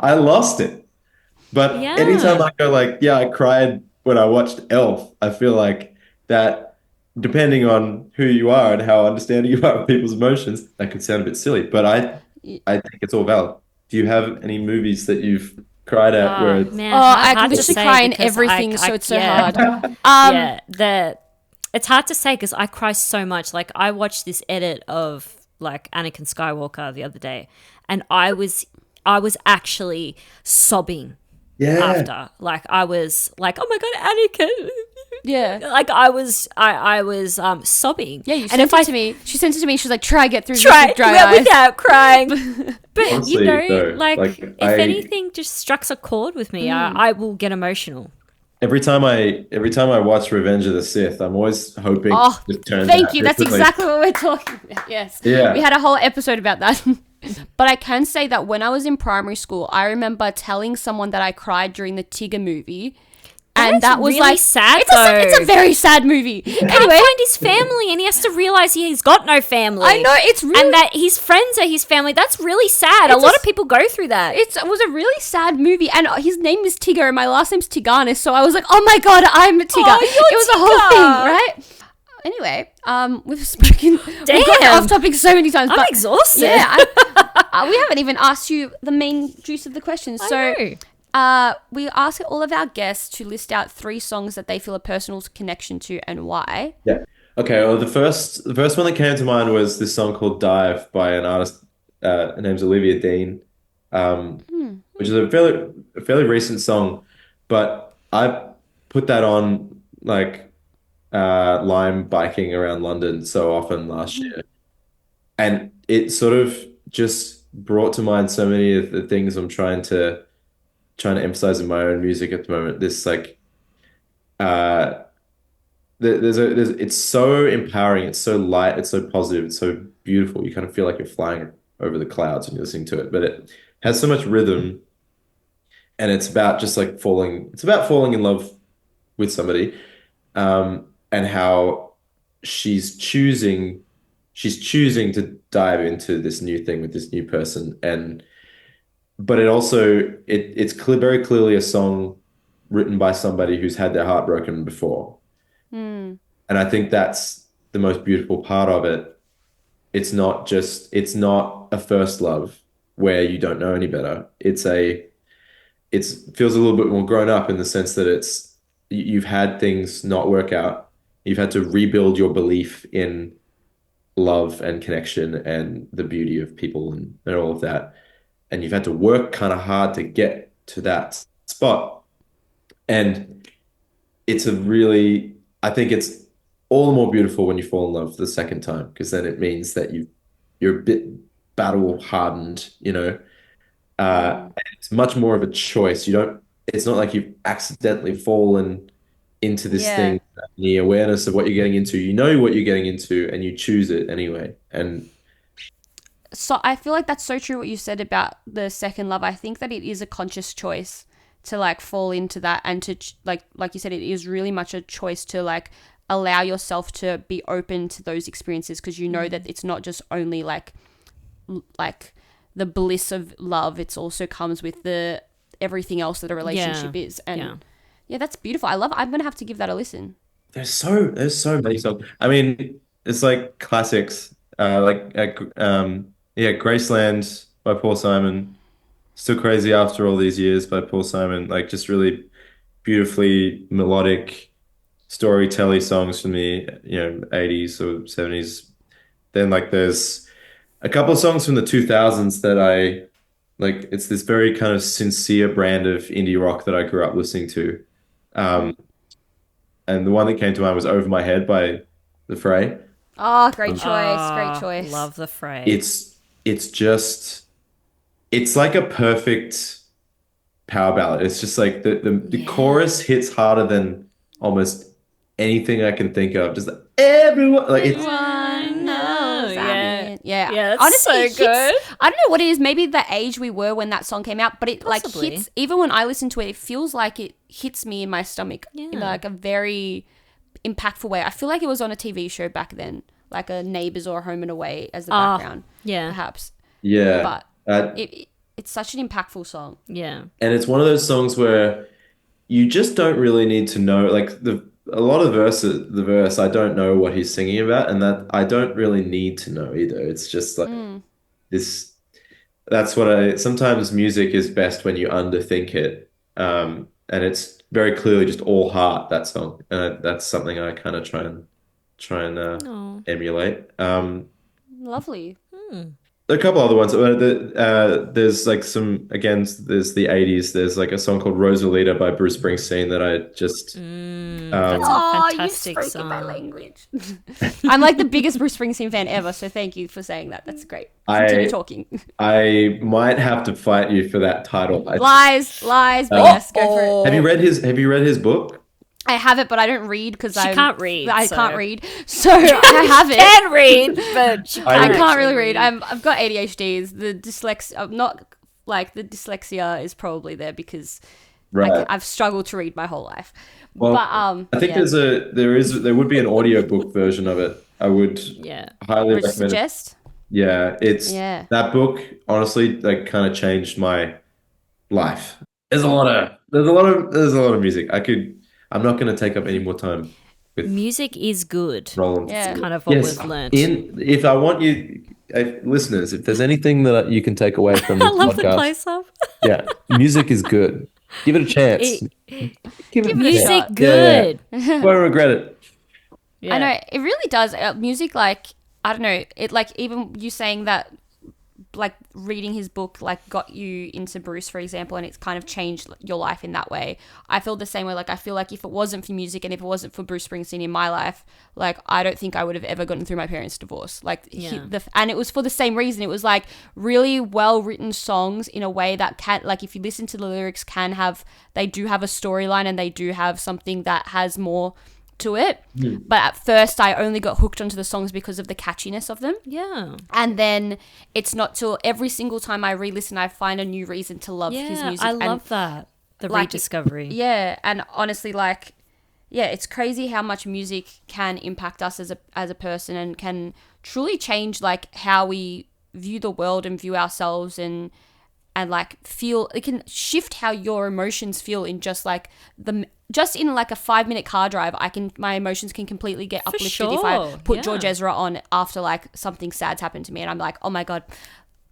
I lost it. But anytime Yeah. I go like, yeah, I cried when I watched Elf, I feel like that, depending on who you are and how understanding you are of people's emotions, that could sound a bit silly. But Y- I think it's all valid. Do you have any movies that you've cried at where Oh it's Oh, man, I hard to literally say cry in because everything, so it's so yeah. hard. Um, Yeah, it's hard to say because I cry so much. Like I watched this edit of like Anakin Skywalker the other day, and I was actually sobbing yeah. after. Like I was like, oh my god, Anakin. yeah. Like I was sobbing. Yeah, you and sent if it I to me. She sent it to me. She's like, try get through this try with dry eyes. without crying, but Honestly, though, like if I anything just strikes a chord with me, I will get emotional. every time I watch Revenge of the Sith, I'm always hoping Oh, it turns thank out you. That's differently. exactly what we're talking about. Yes. Yeah. We had a whole episode about that. But I can say that when I was in primary school, I remember telling someone that I cried during the Tigger movie. And is that was really like sad, it's though. a very sad movie. Can't Anyway, find his family, and he has to realize he's got no family. I know it's really and that his friends are his family. That's really sad. A It's lot a- of people go through that. it was a really sad movie, and his name is Tigger, and my last name's Tiganis, so I was like, "Oh my god, I'm a Tigger!" Oh, It was a you're whole thing, Tigger. right? Anyway, we've spoken. We've gone Damn. off topic so many times, I'm but exhausted. yeah, we haven't even asked you the main juice of the question. I So, know. we ask all of our guests to list out 3 songs that they feel a personal connection to and why. Yeah. Okay. Well, the first one that came to mind was this song called "Dive" by an artist. Her name's Olivia Dean, which is a fairly recent song, but I put that on like Lime biking around London so often last year, and it sort of just brought to mind so many of the things I'm trying to emphasize in my own music at the moment. This like uh it's so empowering, it's so light, it's so positive, it's so beautiful. You kind of feel like you're flying over the clouds when you're listening to it. But it has so much rhythm, and it's about just like falling in love with somebody, and how she's choosing she's choosing to dive into this new thing with this new person. And but it also it's very clearly a song written by somebody who's had their heart broken before. Hmm. And I think that's the most beautiful part of it. It's not a first love where you don't know any better. It feels a little bit more grown up in the sense that you've had things not work out. You've had to rebuild your belief in love and connection and the beauty of people and all of that. And you've had to work kind of hard to get to that spot. And I think it's all the more beautiful when you fall in love the second time, because then it means that you're a bit battle hardened, you know. And it's much more of a choice. It's not like you've accidentally fallen into this Yeah. thing, the awareness of what you're getting into. You know what you're getting into and you choose it anyway. And So I feel like that's so true what you said about the second love. I think that it is a conscious choice to like fall into that, and to like you said, it is really much a choice to like allow yourself to be open to those experiences, because you know that it's not just only like the bliss of love, it's also comes with the everything else that a relationship is. And Yeah. yeah, that's beautiful. I'm gonna have to give that a listen. there's so many songs. I mean, it's like classics. Yeah, Graceland by Paul Simon. Still Crazy After All These Years by Paul Simon. Like just really beautifully melodic, storytelling songs from the 80s or 70s. Then like there's a couple of songs from the 2000s that I like. It's this very kind of sincere brand of indie rock that I grew up listening to. Um, and the one that came to mind was Over My Head by The Fray. Oh, great Um, choice. Great choice. Love the Fray. it's just it's like a perfect power ballad. It's just like the chorus hits harder than almost anything I can think of. Just like, everyone like it's Everyone knows I'm in. Yeah. Yeah, that's Honestly, so it hits, good. I don't know what it is. Maybe the age we were when that song came out, but it like Possibly. hits. Even when I listen to it, it feels like it hits me in my stomach in Yeah. like a very impactful way. I feel like it was on a TV show back then, like a Neighbours or Home and Away as the background, Yeah. perhaps. yeah. But Uh, it's such an impactful song. Yeah. and it's one of those songs where you just don't really need to know like a lot of the verse I don't know what he's singing about, and that I don't really need to know either. It's just like this that's what I sometimes music is best when you underthink it. And it's very clearly just all heart, that song. And that's something I kind of try and Oh. emulate. Lovely. There are a couple other ones. There's like some, again, there's the 80s. There's like a song called Rosalita by Bruce Springsteen that I just, That's a Oh, fantastic you've spoken my song. language. I'm like the biggest Bruce Springsteen fan ever, so thank you for saying that. That's great. Continue talking. I might have to fight you for that title. Lies, but yes, go for it. Have you read his book? I have it, but I don't read because I can't read, can't so- read, so I have it. Can read, but she I I can't can't really actually read. I've got ADHDs. The dyslexia, I'm not like the dyslexia is probably there because Right. I've struggled to read my whole life. Well, But I think yeah. there would be an audiobook version of it. I would Yeah. highly Would you recommend it. suggest? Yeah, Yeah. that book honestly like kind of changed my life. There's a lot of music. I'm not going to take up any more time with Music is good. Roland. Yeah. Kind of what Yes, we've learned. if I want you listeners, if there's anything that you can take away from I this love the podcast, place up. yeah, music is good. Give it a chance. Give it a Music chance. good. Yeah. Won't regret it. Yeah. I know it really does. Music, like I don't know, it like even you saying that, like reading his book, like got you into Bruce, for example, and it's kind of changed your life in that way. I feel the same way. Like I feel like if it wasn't for music and if it wasn't for Bruce Springsteen in my life, like I don't think I would have ever gotten through my parents' divorce. Like Yeah. and it was for the same reason. It was like really well written songs in a way that can, like if you listen to the lyrics, they do have a storyline and they do have something that has more to it. But at first I only got hooked onto the songs because of the catchiness of them. Yeah. And then it's not till every single time I re-listen, I find a new reason to love his Yeah. music. I And, love that. The like, rediscovery. yeah, and honestly, like, yeah, it's crazy how much music can impact us as a person and can truly change like how we view the world and view ourselves and like feel. It can shift how your emotions feel in just like just in like a 5-minute car drive. My emotions can completely get uplifted if I sure, put yeah. George Ezra on after like something sad's happened to me and I'm like, oh my god,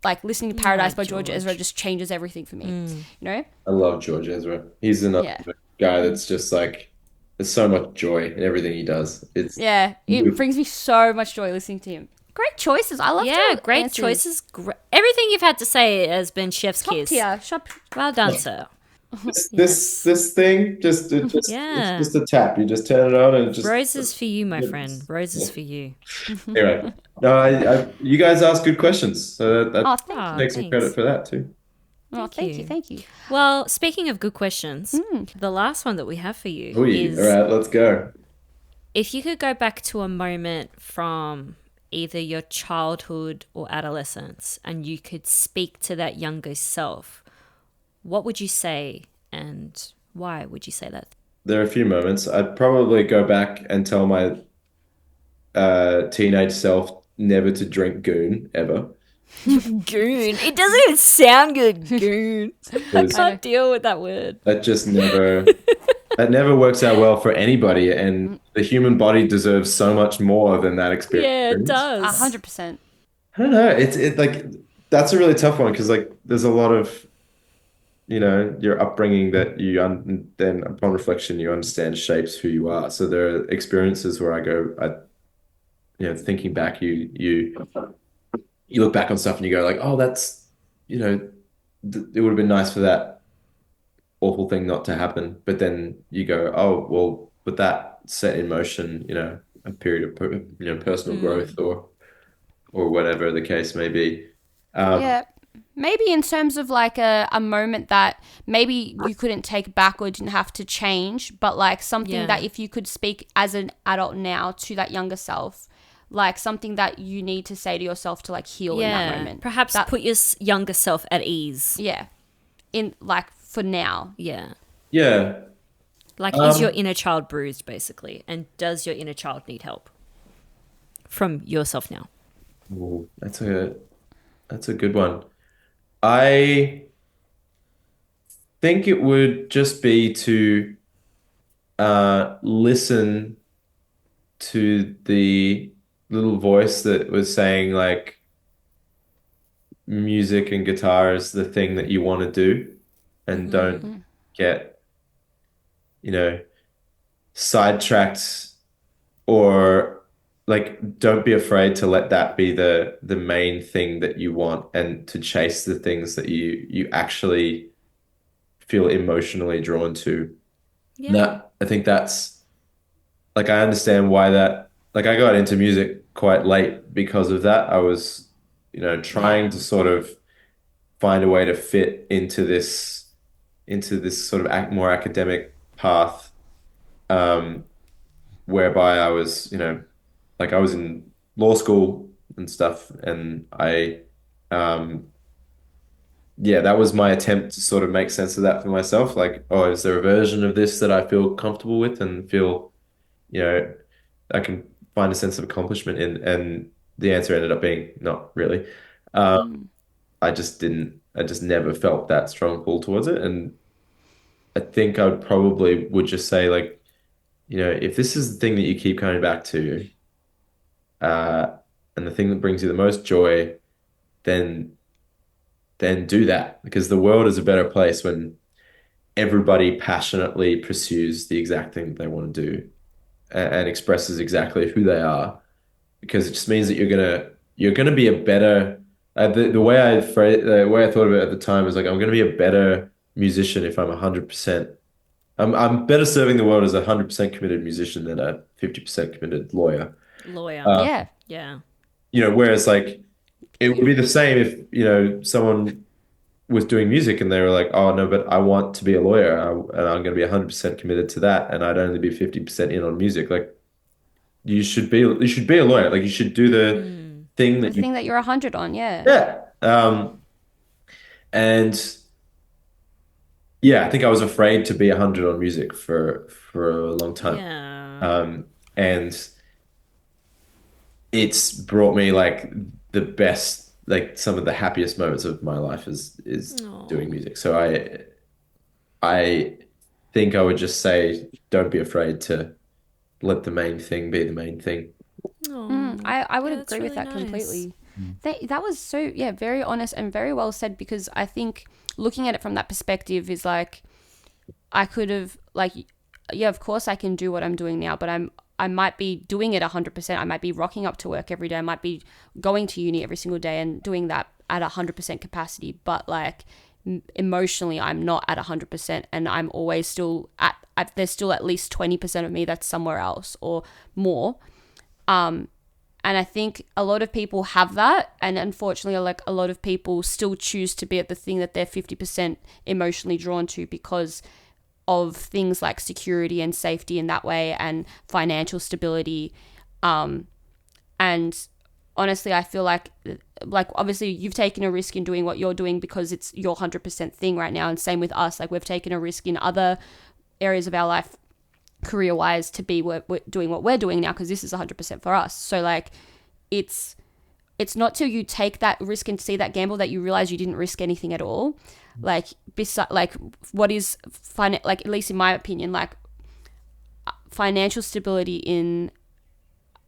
like listening to Paradise by George Ezra just changes everything for me. You know? I love George Ezra. He's another Yeah. guy that's just like there's so much joy in everything he does. It's Yeah, it Beautiful. brings me so much joy listening to him. Great choices. I love Yeah, your great answers. choices. Everything you've had to say has been chef's Top kiss. tier. Shop. Well done, sir. this thing Yeah. it's just a tap. You just turn it on and it just Roses for you, my friend. Roses for you. anyway. No, you guys ask good questions, so that Oh, thank you. takes some thanks. credit for that too. Oh, thank you. you. Thank you. Well, speaking of good questions, the last one that we have for you Ooh, is all right, let's go. if you could go back to a moment from either your childhood or adolescence and you could speak to that younger self, what would you say and why would you say that? There are a few moments. I'd probably go back and tell my teenage self never to drink goon ever. Goon. It doesn't even sound good. Goon. I Because can't deal with that word. that just never works out well for anybody, and the human body deserves so much more than that experience. Yeah, it does. 100%. I don't know. It's like that's a really tough one because like there's a lot of your upbringing that then upon reflection you understand shapes who you are. So there are experiences where thinking back, you look back on stuff and you go like, oh, that's, it would have been nice for that awful thing not to happen. But then you go, oh, well, but that set in motion, a period of, personal growth or whatever the case may be. Yeah. Maybe in terms of like a moment that maybe you couldn't take back or didn't have to change, but like something that if you could speak as an adult now to that younger self, like something that you need to say to yourself to like heal in that moment. Perhaps put your younger self at ease. Yeah. In like for now. Yeah. Yeah. Like, is your inner child bruised, basically? And does your inner child need help from yourself now? Ooh, that's a good one. I think it would just be to listen to the little voice that was saying like music and guitar is the thing that you want to do, and don't get, sidetracked, or like don't be afraid to let that be the main thing that you want, and to chase the things that you actually feel emotionally drawn to. Yeah. That I think that's like I understand why that like I got into music quite late because of that. I was, trying to sort of find a way to fit into this sort of more academic path, um, whereby I was, like I was in law school and stuff, and yeah, that was my attempt to sort of make sense of that for myself. Like, oh, is there a version of this that I feel comfortable with and feel, you know, I can find a sense of accomplishment in? And the answer ended up being not really. I just never felt that strong pull towards it. And I think I would just say like, if this is the thing that you keep coming back to, uh, and the thing that brings you the most joy, then do that, because the world is a better place when everybody passionately pursues the exact thing that they want to do, and expresses exactly who they are, because it just means that you're gonna be a better the way the way I thought of it at the time is like, I'm gonna be a better musician if I'm 100%. I'm better serving the world as a 100% committed musician than a 50% committed lawyer. Yeah. Yeah. Whereas like it would be the same if, someone was doing music and they were like, oh no, but I want to be a lawyer, and I'm going to be 100% committed to that, and I'd only be 50% in on music. Like you should be a lawyer. Like you should do the thing The that you thing that you're 100 on, yeah. yeah. And yeah, I think I was afraid to be 100 on music for a long time. Yeah. And it's brought me like the best, like some of the happiest moments of my life is doing music. So I think I would just say, don't be afraid to let the main thing be the main thing. I would Yeah, that's agree with really that nice. completely. That was so, yeah, very honest and very well said, because I think looking at it from that perspective is like, I could have like, yeah, of course I can do what I'm doing now, but I might be doing it 100%. I might be rocking up to work every day. I might be going to uni every single day and doing that at 100% capacity. But like emotionally, I'm not at 100%, and I'm always still there's still at least 20% of me that's somewhere else or more. And I think a lot of people have that, and unfortunately, like a lot of people still choose to be at the thing that they're 50% emotionally drawn to because of things like security and safety in that way, and financial stability. And honestly, I feel like obviously you've taken a risk in doing what you're doing because it's your 100% thing right now, and same with us. Like we've taken a risk in other areas of our life, career wise, to be we're doing what we're doing now because this is 100% for us. So like it's not till you take that risk and see that gamble that you realize you didn't risk anything at all. Like what is like, at least in my opinion, like financial stability in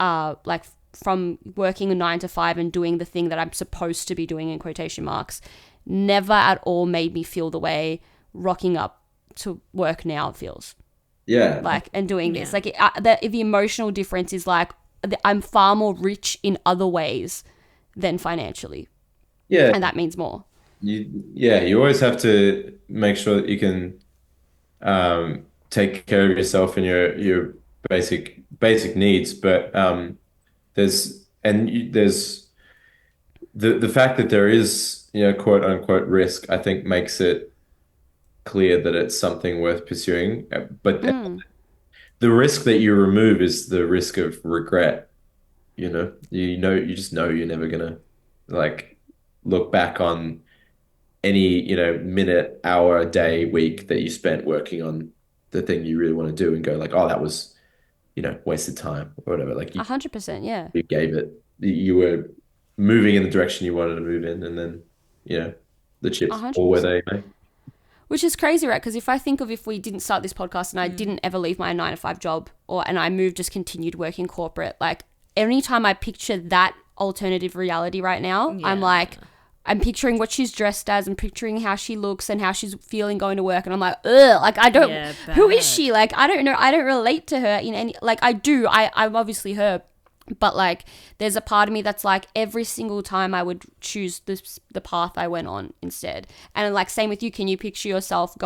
like from working a 9 to 5 and doing the thing that I'm supposed to be doing in quotation marks never at all made me feel the way rocking up to work now feels. Yeah. Like, and doing this. Like, the emotional difference is like, I'm far more rich in other ways than financially. Yeah. And that means more. You always have to make sure that you can take care of yourself and your basic needs. But there's the fact that there is, quote unquote risk, I think makes it clear that it's something worth pursuing. But the risk that you remove is the risk of regret. You just know you're never gonna like look back on any, minute, hour, day, week that you spent working on the thing you really want to do and go like, oh, that was, wasted time or whatever. Like 100%, yeah. you gave it, you were moving in the direction you wanted to move in, and then, the chips fall where they may. Which is crazy, right? Because if we didn't start this podcast and I didn't ever leave my 9 to 5 job and I just continued working corporate, like anytime I picture that alternative reality right now, I'm like, I'm picturing what she's dressed as and picturing how she looks and how she's feeling going to work. And I'm like, ugh, like I don't, who is she? Like, I don't know. I don't relate to her in any, like I do. I'm obviously her. But like, there's a part of me that's like, every single time I would choose the path I went on instead. And like, same with you. Can you picture yourself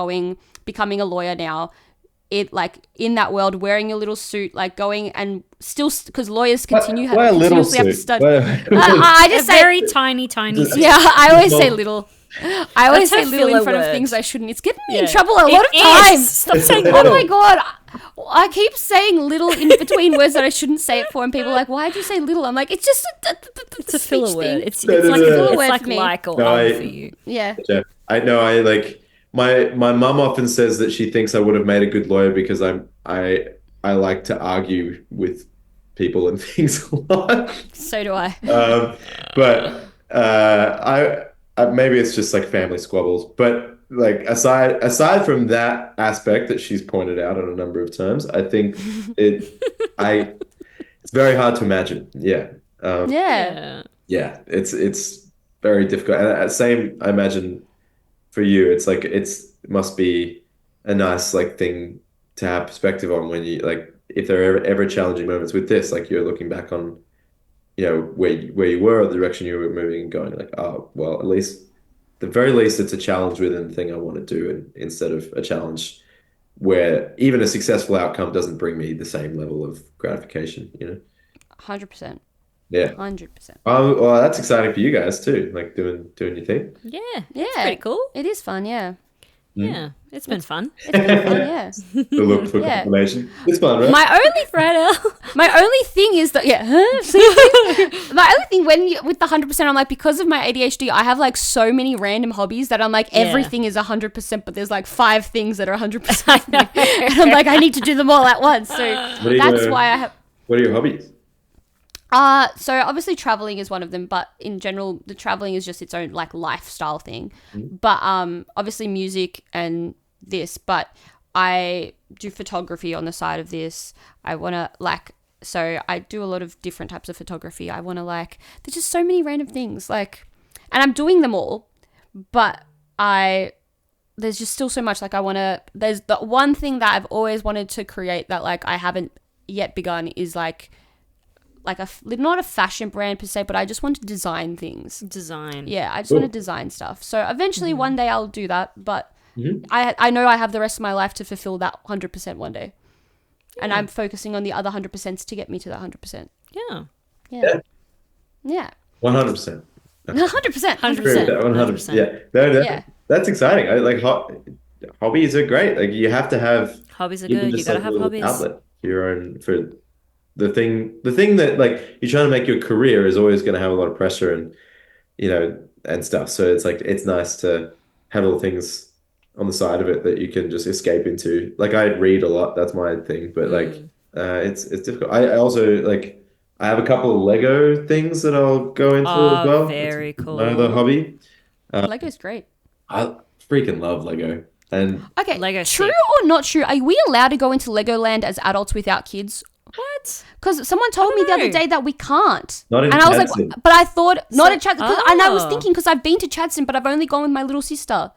becoming a lawyer now? It like in that world, wearing a little suit, like going and still, because lawyers continuously have to study. I just say very tiny suit. Yeah, I always say little. I always say little in front of things I shouldn't. It's getting me in trouble a lot of times. Stop saying little. Oh my God. I keep saying little in between words that I shouldn't say it for, and people are like, "Why did you say little?" I'm like, "It's just it's a filler word. It's like a filler word for me." For you. Yeah. I know. I like my mum often says that she thinks I would have made a good lawyer because I like to argue with people and things a lot. So do I. But I maybe it's just like family squabbles, but. Like aside from that aspect that she's pointed out on a number of times, I think it's very hard to imagine. Yeah. Yeah. It's very difficult. And same, I imagine for you, it's like, it must be a nice like thing to have perspective on when you like, if there are ever challenging moments with this, like you're looking back on, where you were or the direction you were moving and going like, oh, well, at least the very least it's a challenge within the thing I want to do, and instead of a challenge where even a successful outcome doesn't bring me the same level of gratification, 100%. Yeah. 100%. Well, that's exciting for you guys too, like doing your thing. Yeah. It's pretty cool. It is fun, yeah. Yeah, it's been fun. It's been fun, yeah. To look for confirmation. It's fun, right? My only thing is that my only thing with the 100%, I'm like, because of my ADHD, I have like so many random hobbies that I'm like, everything is 100%, but there's like 5 things that are 100%. And I'm like, I need to do them all at once. So that's why I have. What are your hobbies? So obviously traveling is one of them, but in general, the traveling is just its own like lifestyle thing. But obviously music and this, but I do photography on the side of this. I want to so I do a lot of different types of photography. I want to there's just so many random things and I'm doing them all, but there's just still so much there's the one thing that I've always wanted to create that I haven't yet begun is not a fashion brand per se, but I just want to design things. Yeah, I just want to design stuff. So eventually one day I'll do that, but I know I have the rest of my life to fulfill that 100% one day. And I'm focusing on the other 100% to get me to that 100%. Yeah. Yeah. 100%. 100%. 100%. Yeah. No, that's exciting. Hobbies are great. Like you have to have hobbies are good. You gotta have hobbies. Outlet your own for the thing that you're trying to make your career is always going to have a lot of pressure and and stuff. So it's nice to have little things on the side of it that you can just escape into. Like I read a lot, that's my thing, but it's difficult. I also I have a couple of Lego things that I'll go into as well. Very cool. Another hobby. Lego's great. I freaking love Lego. And okay, Lego's true sick. or not true? Are we allowed to go into Legoland as adults without kids? What? Because someone told me the other know. day that we can't. Not in And I was like, Chadstone. but I thought, not in Chadstone. And I was Oh. thinking, because I've been to Chadstone, but I've only gone with my little sister.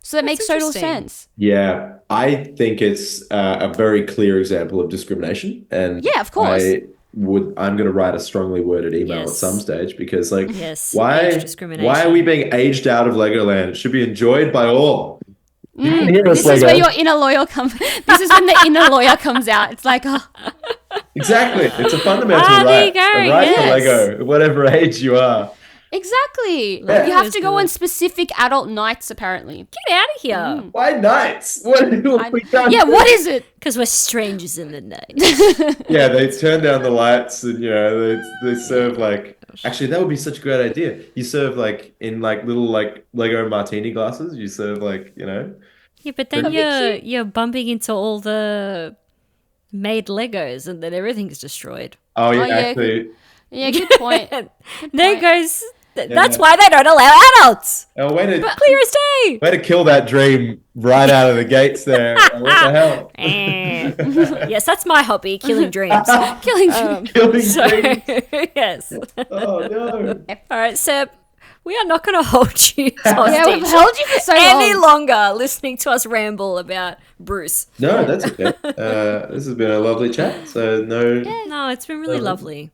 So that makes total interesting. sense. Yeah, I think it's a very clear example of discrimination, and Yeah, of course. I'm going to write a strongly worded email at Yes. some stage because, like, Yes, why age discrimination. why are we being aged out of Legoland? It should be enjoyed by all. You can hear us, This is where Lego. your inner lawyer comes. This is when the inner lawyer comes out. It's like, oh, Exactly, it's a fundamental there you right, go, a right to yes. Lego, at whatever age you are. exactly. Yeah. You have That to is go good. on specific adult nights, apparently. Get out of here. Why nights? What have we done? Yeah, what is it? Because we're strangers in the night. Yeah, they turn down the lights and they serve like actually that would be such a great idea. You serve like in like little like Lego martini glasses. You serve like Yeah, but then you're bumping into all the made Legos and then everything's destroyed. oh yeah, yeah, actually Yeah, good point. There point. goes... That's why they don't allow adults. oh Clear as day. way to kill that dream right out of the gates there. What the hell? Yes, that's my hobby, killing dreams. Killing Killing So, dreams. yes. Oh no. All right, Seb, we are not going to hold you Yeah, hostage we've held you for so any long. longer listening to us ramble about Bruce. No, that's okay. This has been a lovely chat. So no. No, it's been really lovely.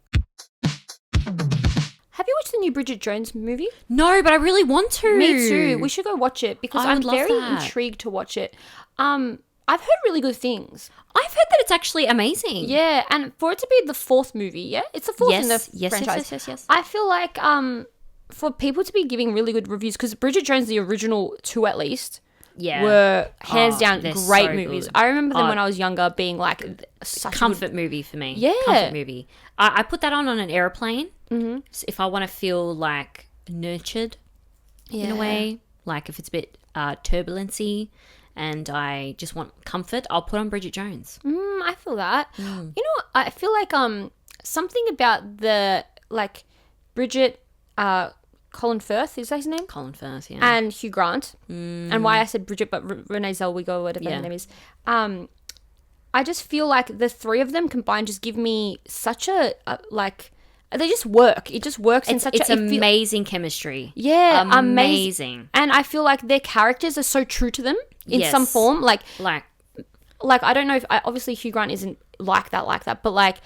Have you watched the new Bridget Jones movie? No, but I really want to. Me too. We should go watch it because I I'm would love very that. intrigued to watch it. I've heard really good things. I've heard that it's actually amazing. Yeah, and for it to be the fourth movie, yeah, it's the fourth in the Yes, franchise. yes. I feel like for people to be giving really good reviews, because Bridget Jones, the original two at least, Yeah. were hands Oh, down they're great so movies. good. I remember them Oh. when I was younger being like such Comfort movie for me. Yeah. Comfort movie. I put that on an airplane. Mm-hmm. So if I want to feel like nurtured in a way, like if it's a bit turbulency and I just want comfort, I'll put on Bridget Jones. I feel that. You know, I feel like something about the like Bridget Colin Firth, is that his name? Colin Firth, yeah. And Hugh Grant. And why I said Bridget, but Renee Zellweger, whatever her name is. I just feel like the three of them combined just give me such a like. They just work. It just works in such it's a... it feel- amazing chemistry. Yeah, amazing. And I feel like their characters are so true to them in some Yes. form. Like Like, I don't know if... obviously, Hugh Grant isn't like that. But, like,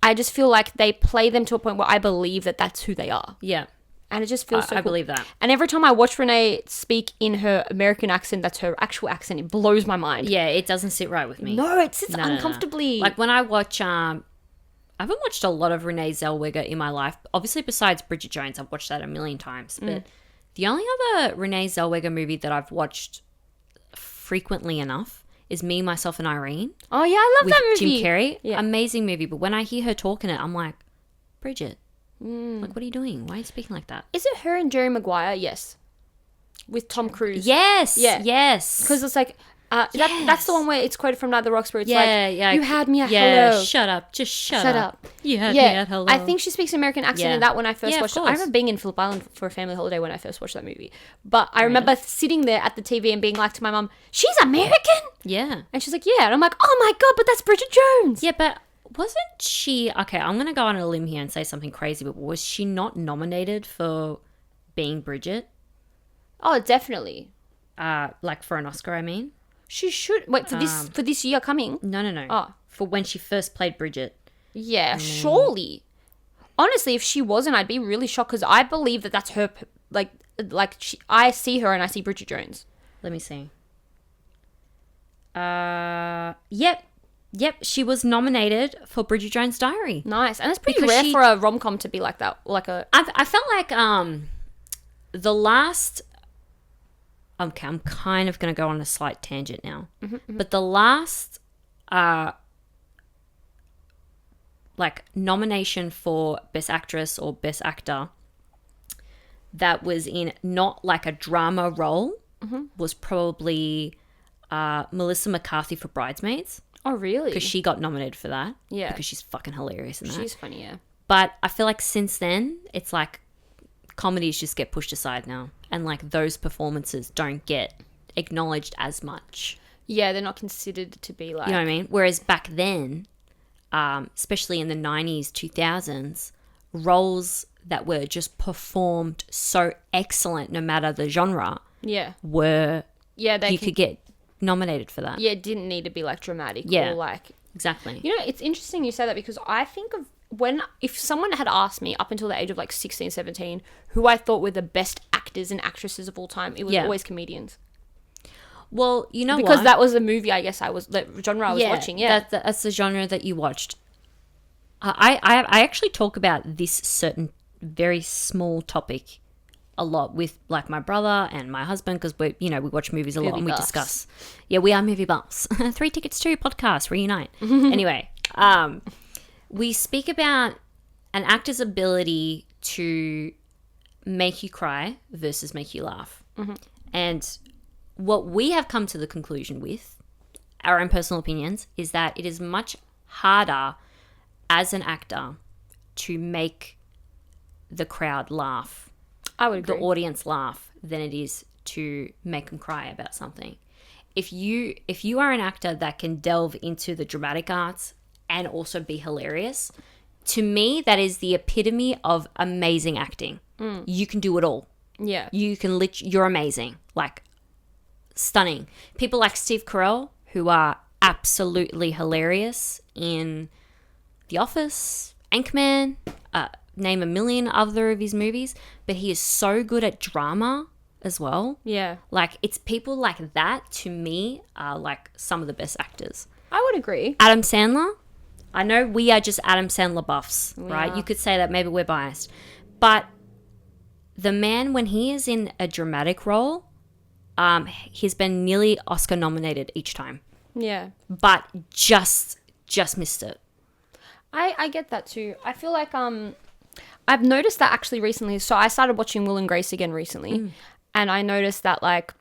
I just feel like they play them to a point where I believe that that's who they are. yeah, And it just feels so I cool. believe that. And every time I watch Renee speak in her American accent, that's her actual accent, it blows my mind. Yeah, it doesn't sit right with me. No, it sits No, no, no. uncomfortably. Like when I watch, I haven't watched a lot of Renee Zellweger in my life. Obviously, besides Bridget Jones, I've watched that a million times. But the only other Renee Zellweger movie that I've watched frequently enough is Me, Myself, and Irene oh, yeah, I love with that movie. Jim Carrey. Yeah. Amazing movie. But when I hear her talk in it, I'm like, Bridget, like, what are you doing? Why are you speaking like that? Is it her and Jerry Maguire? Yes. With Tom Cruise. Yes. Yeah. Yes. Because it's like, that's the one where it's quoted from Night of the Rocks where it's yeah, like, yeah. you had me at yeah, hello. shut up. Just shut Shut up. up. You had me Yeah, at hello. I think she speaks American accent Yeah. in that when I first Yeah, of watched it. I course. remember being in Phillip Island for a family holiday when I first watched that movie. But I remember sitting there at the TV and being like to my mum, she's American? Yeah. And she's like, yeah. And I'm like, oh my God, but that's Bridget Jones. Yeah, but wasn't she... Okay, I'm going to go on a limb here and say something crazy, but was she not nominated for being Bridget? Oh, definitely. Like for an Oscar, I mean? She should. Wait, for this year coming? No. Oh. For when she first played Bridget. Yeah, surely. Honestly, if she wasn't, I'd be really shocked because I believe that that's her. I see her and I see Bridget Jones. Let me see. Yep, she was nominated for Bridget Jones' Diary. Nice, and it's pretty Because rare she- for a rom com to be like that. Like a I felt like the last... Okay, I'm kind of going to go on a slight tangent now. But the last like nomination for Best Actress or Best Actor that was in not like a drama role was probably Melissa McCarthy for Bridesmaids, oh really? because she got nominated for that. Yeah. Because she's fucking hilarious in that. She's funny, yeah. But I feel like since then, it's like comedies just get pushed aside now. And like those performances don't get acknowledged as much. Yeah, they're not considered to be like. You know what I mean? Whereas back then, especially in the 90s, 2000s, roles that were just performed so excellent no matter the genre were, you could get nominated for that. Yeah, it didn't need to be like dramatic Yeah. or like... Exactly. You know, it's interesting you say that because I think of if someone had asked me up until the age of like 16, 17, who I thought were the best actors and actresses of all time, it was always comedians. Well, you know because what? that was the movie the genre I was watching. Yeah, that's the genre that you watched. I actually talk about this certain very small topic a lot with like my brother and my husband because we watch movies a lot and we discuss. Yeah, we are movie buffs. 3 Tickets to podcast reunite. Anyway, we speak about an actor's ability to make you cry versus make you laugh, and what we have come to the conclusion with our own personal opinions is that it is much harder as an actor to make the crowd laugh, I would agree. the audience laugh, than it is to make them cry about something. If you are an actor that can delve into the dramatic arts and also be hilarious, to me that is the epitome of amazing acting. You can do it all. Yeah. You can you're amazing. Like, stunning. People like Steve Carell, who are absolutely hilarious in The Office, Anchorman, name a million other of his movies, but he is so good at drama as well. Yeah. Like, it's people like that, to me, are like some of the best actors. I would agree. Adam Sandler. I know we are just Adam Sandler buffs, right? are. You could say that maybe we're biased. But the man, when he is in a dramatic role, he's been nearly Oscar nominated each time. Yeah. But just missed it. I get that too. I feel like I've noticed that actually recently. So I started watching Will and Grace again recently, and I noticed that like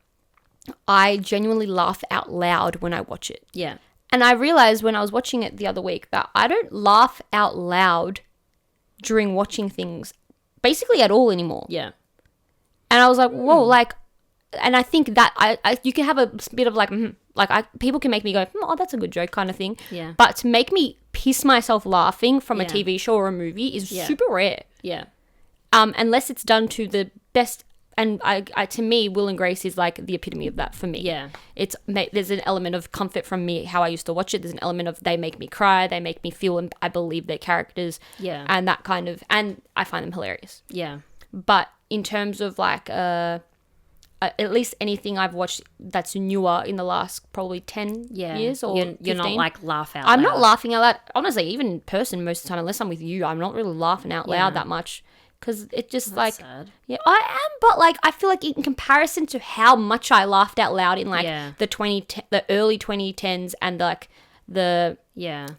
I genuinely laugh out loud when I watch it. Yeah. And I realized when I was watching it the other week that I don't laugh out loud during watching things basically at all anymore. Yeah. And I was like, whoa, like, and I think that I you can have a bit of like, people can make me go, oh, that's a good joke kind of thing. Yeah. But to make me piss myself laughing from a Yeah. TV show or a movie is super rare. Yeah. Unless it's done to the best. And I to me, Will and Grace is like the epitome of that for me. Yeah. There's an element of comfort from me, how I used to watch it. There's an element of they make me cry, they make me feel, and I believe their characters. Yeah. And that kind of, and I find them hilarious. Yeah. But in terms of like, at least anything I've watched that's newer in the last probably 10 years or you're not 15, like laugh out I'm loud. not laughing out loud. Honestly, even in person most of the time, unless I'm with you, I'm not really laughing out loud that much. Because it just That's like, sad. yeah, I am, but like, I feel like in comparison to how much I laughed out loud in like the early 2010s and like the,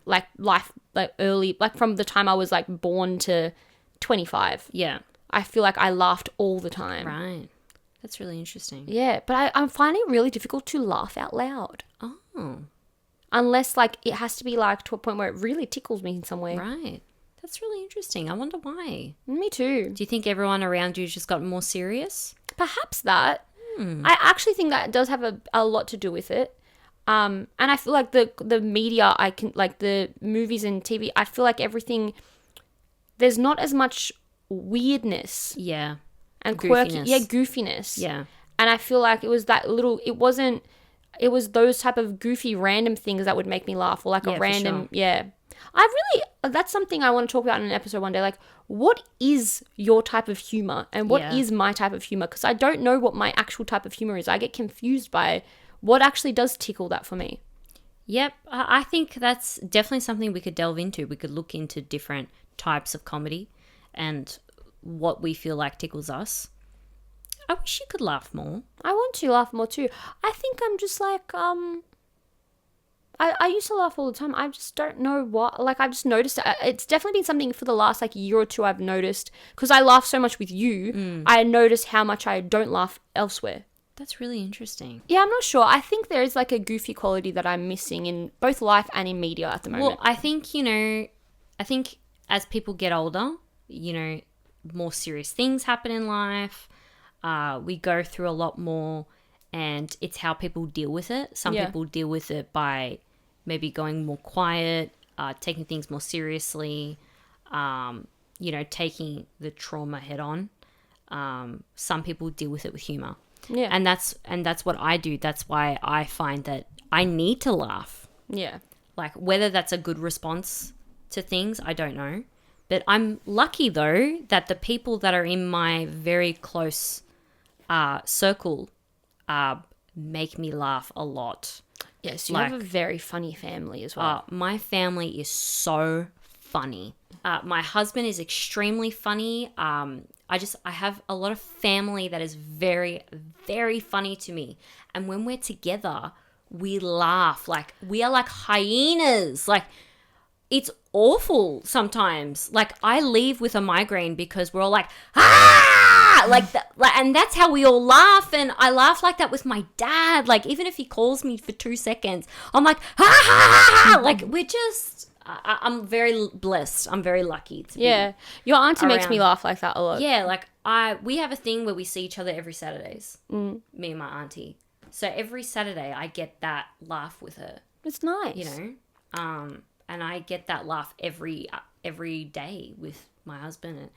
like life, like early, like from the time I was like born to 25. Yeah. I feel like I laughed all the time. Right. That's really interesting. Yeah, but I'm finding it really difficult to laugh out loud. Oh. Unless like it has to be like to a point where it really tickles me in some way. Right. That's really interesting. I wonder why. Me too. Do you think everyone around you just got more serious? Perhaps that. I actually think that does have a lot to do with it. And I feel like the media, like the movies and TV, I feel like everything, there's not as much weirdness Yeah. and quirky. Goofiness. Yeah, goofiness. Yeah. And I feel like it was those type of goofy random things that would make me laugh, or like Yeah, a for random, sure. that's something I want to talk about in an episode one day. Like, what is your type of humor and what is my type of humor? Because I don't know what my actual type of humor is. I get confused by what actually does tickle that for me. Yep. I think that's definitely something we could delve into. We could look into different types of comedy and what we feel like tickles us. I wish you could laugh more. I want to laugh more too. I think I'm just like, I used to laugh all the time. I just don't know what. Like, I've just noticed it. It's definitely been something for the last like year or two I've noticed. Because I laugh so much with you, I noticed how much I don't laugh elsewhere. That's really interesting. Yeah, I'm not sure. I think there is like a goofy quality that I'm missing in both life and in media at the moment. Well, I think as people get older, more serious things happen in life. We go through a lot more, and it's how people deal with it. Some people deal with it by maybe going more quiet, taking things more seriously, you know, taking the trauma head on. Some people deal with it with humor. Yeah. And that's what I do. That's why I find that I need to laugh. Yeah. Like, whether that's a good response to things, I don't know. But I'm lucky, though, that the people that are in my very close circle make me laugh a lot. Yes, you have a very funny family as well. My family is so funny. My husband is extremely funny. I have a lot of family that is very, very funny to me. And when we're together, we laugh. Like, we are like hyenas. Like, it's awful sometimes. Like, I leave with a migraine because we're all like, ah! Like, and that's how we all laugh. And I laugh like that with my dad. Like, even if he calls me for 2 seconds, I'm like, ha, ha, ha, ha. Like, we're just... I'm very blessed. I'm very lucky to be Your auntie makes me around. laugh like that a lot. Yeah, like we have a thing where we see each other every Saturdays. Me and my auntie. So every Saturday I get that laugh with her. It's nice. You know, and I get that laugh every day with my husband,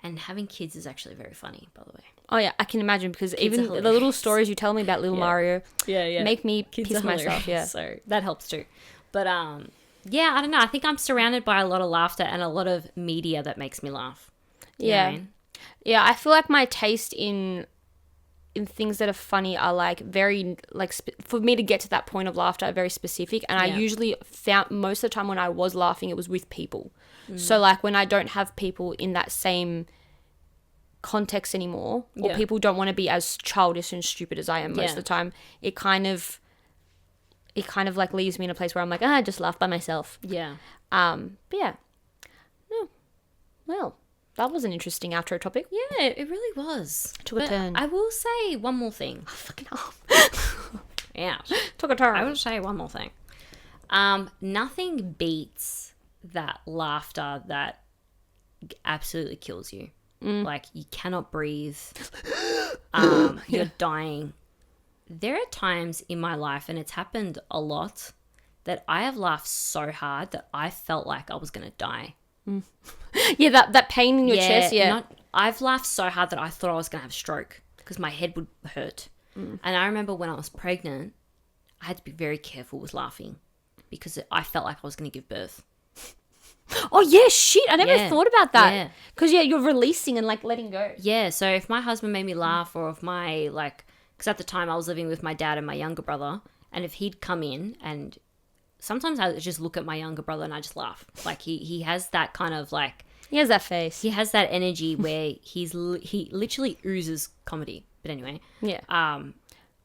and having kids is actually very funny, by the way. Oh yeah, I can imagine, because Kids even are the little stories you tell me about little Mario make me Kids piss are myself. hilarious, Yeah. so that helps too. But yeah, I don't know. I think I'm surrounded by a lot of laughter and a lot of media that makes me laugh. You know what I mean? Yeah, I feel like my taste in things that are funny are like very like for me to get to that point of laughter are very specific, and I usually found most of the time when I was laughing it was with people. So like when I don't have people in that same context anymore, or people don't want to be as childish and stupid as I am most of the time, it kind of like leaves me in a place where I'm like, I just laugh by myself. Yeah. But yeah. No. Well, that was an interesting outro topic. Yeah, it really was. Took a turn. I will say one more thing. Fucking hell. Yeah. Took a turn. I will say one more thing. Nothing beats that laughter that absolutely kills you. Like, you cannot breathe. You're dying. There are times in my life, and it's happened a lot, that I have laughed so hard that I felt like I was going to die. Yeah, that pain in your chest, I've laughed so hard that I thought I was going to have a stroke because my head would hurt. And I remember when I was pregnant, I had to be very careful with laughing because I felt like I was going to give birth. Oh, yeah, shit. I never thought about that. Yeah. Because, you're releasing and, like, letting go. Yeah, so if my husband made me laugh, or if my, like... Because at the time I was living with my dad and my younger brother, and if he'd come in, and sometimes I would just look at my younger brother and I just laugh. Like, he has that kind of, like... He has that face. He has that energy where he literally oozes comedy. But anyway. Yeah.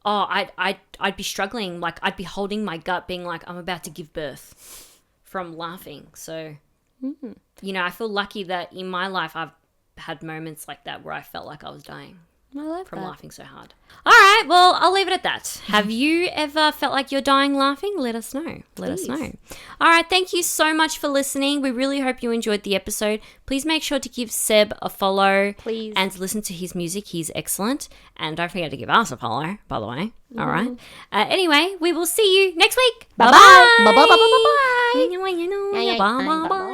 I'd be struggling. Like, I'd be holding my gut being like, I'm about to give birth from laughing. So, you know, I feel lucky that in my life I've had moments like that where I felt like I was dying. I like from that. laughing so hard. All right, well, I'll leave it at that. Have you ever felt like you're dying laughing? Let us know. Let us know. All right, thank you so much for listening. We really hope you enjoyed the episode. Please make sure to give Seb a follow. Please. And listen to his music. He's excellent. And don't forget to give us a follow, by the way. All right. Anyway, we will see you next week. Bye-bye. Bye-bye. Bye-bye. Bye-bye. Bye-bye. Bye-bye.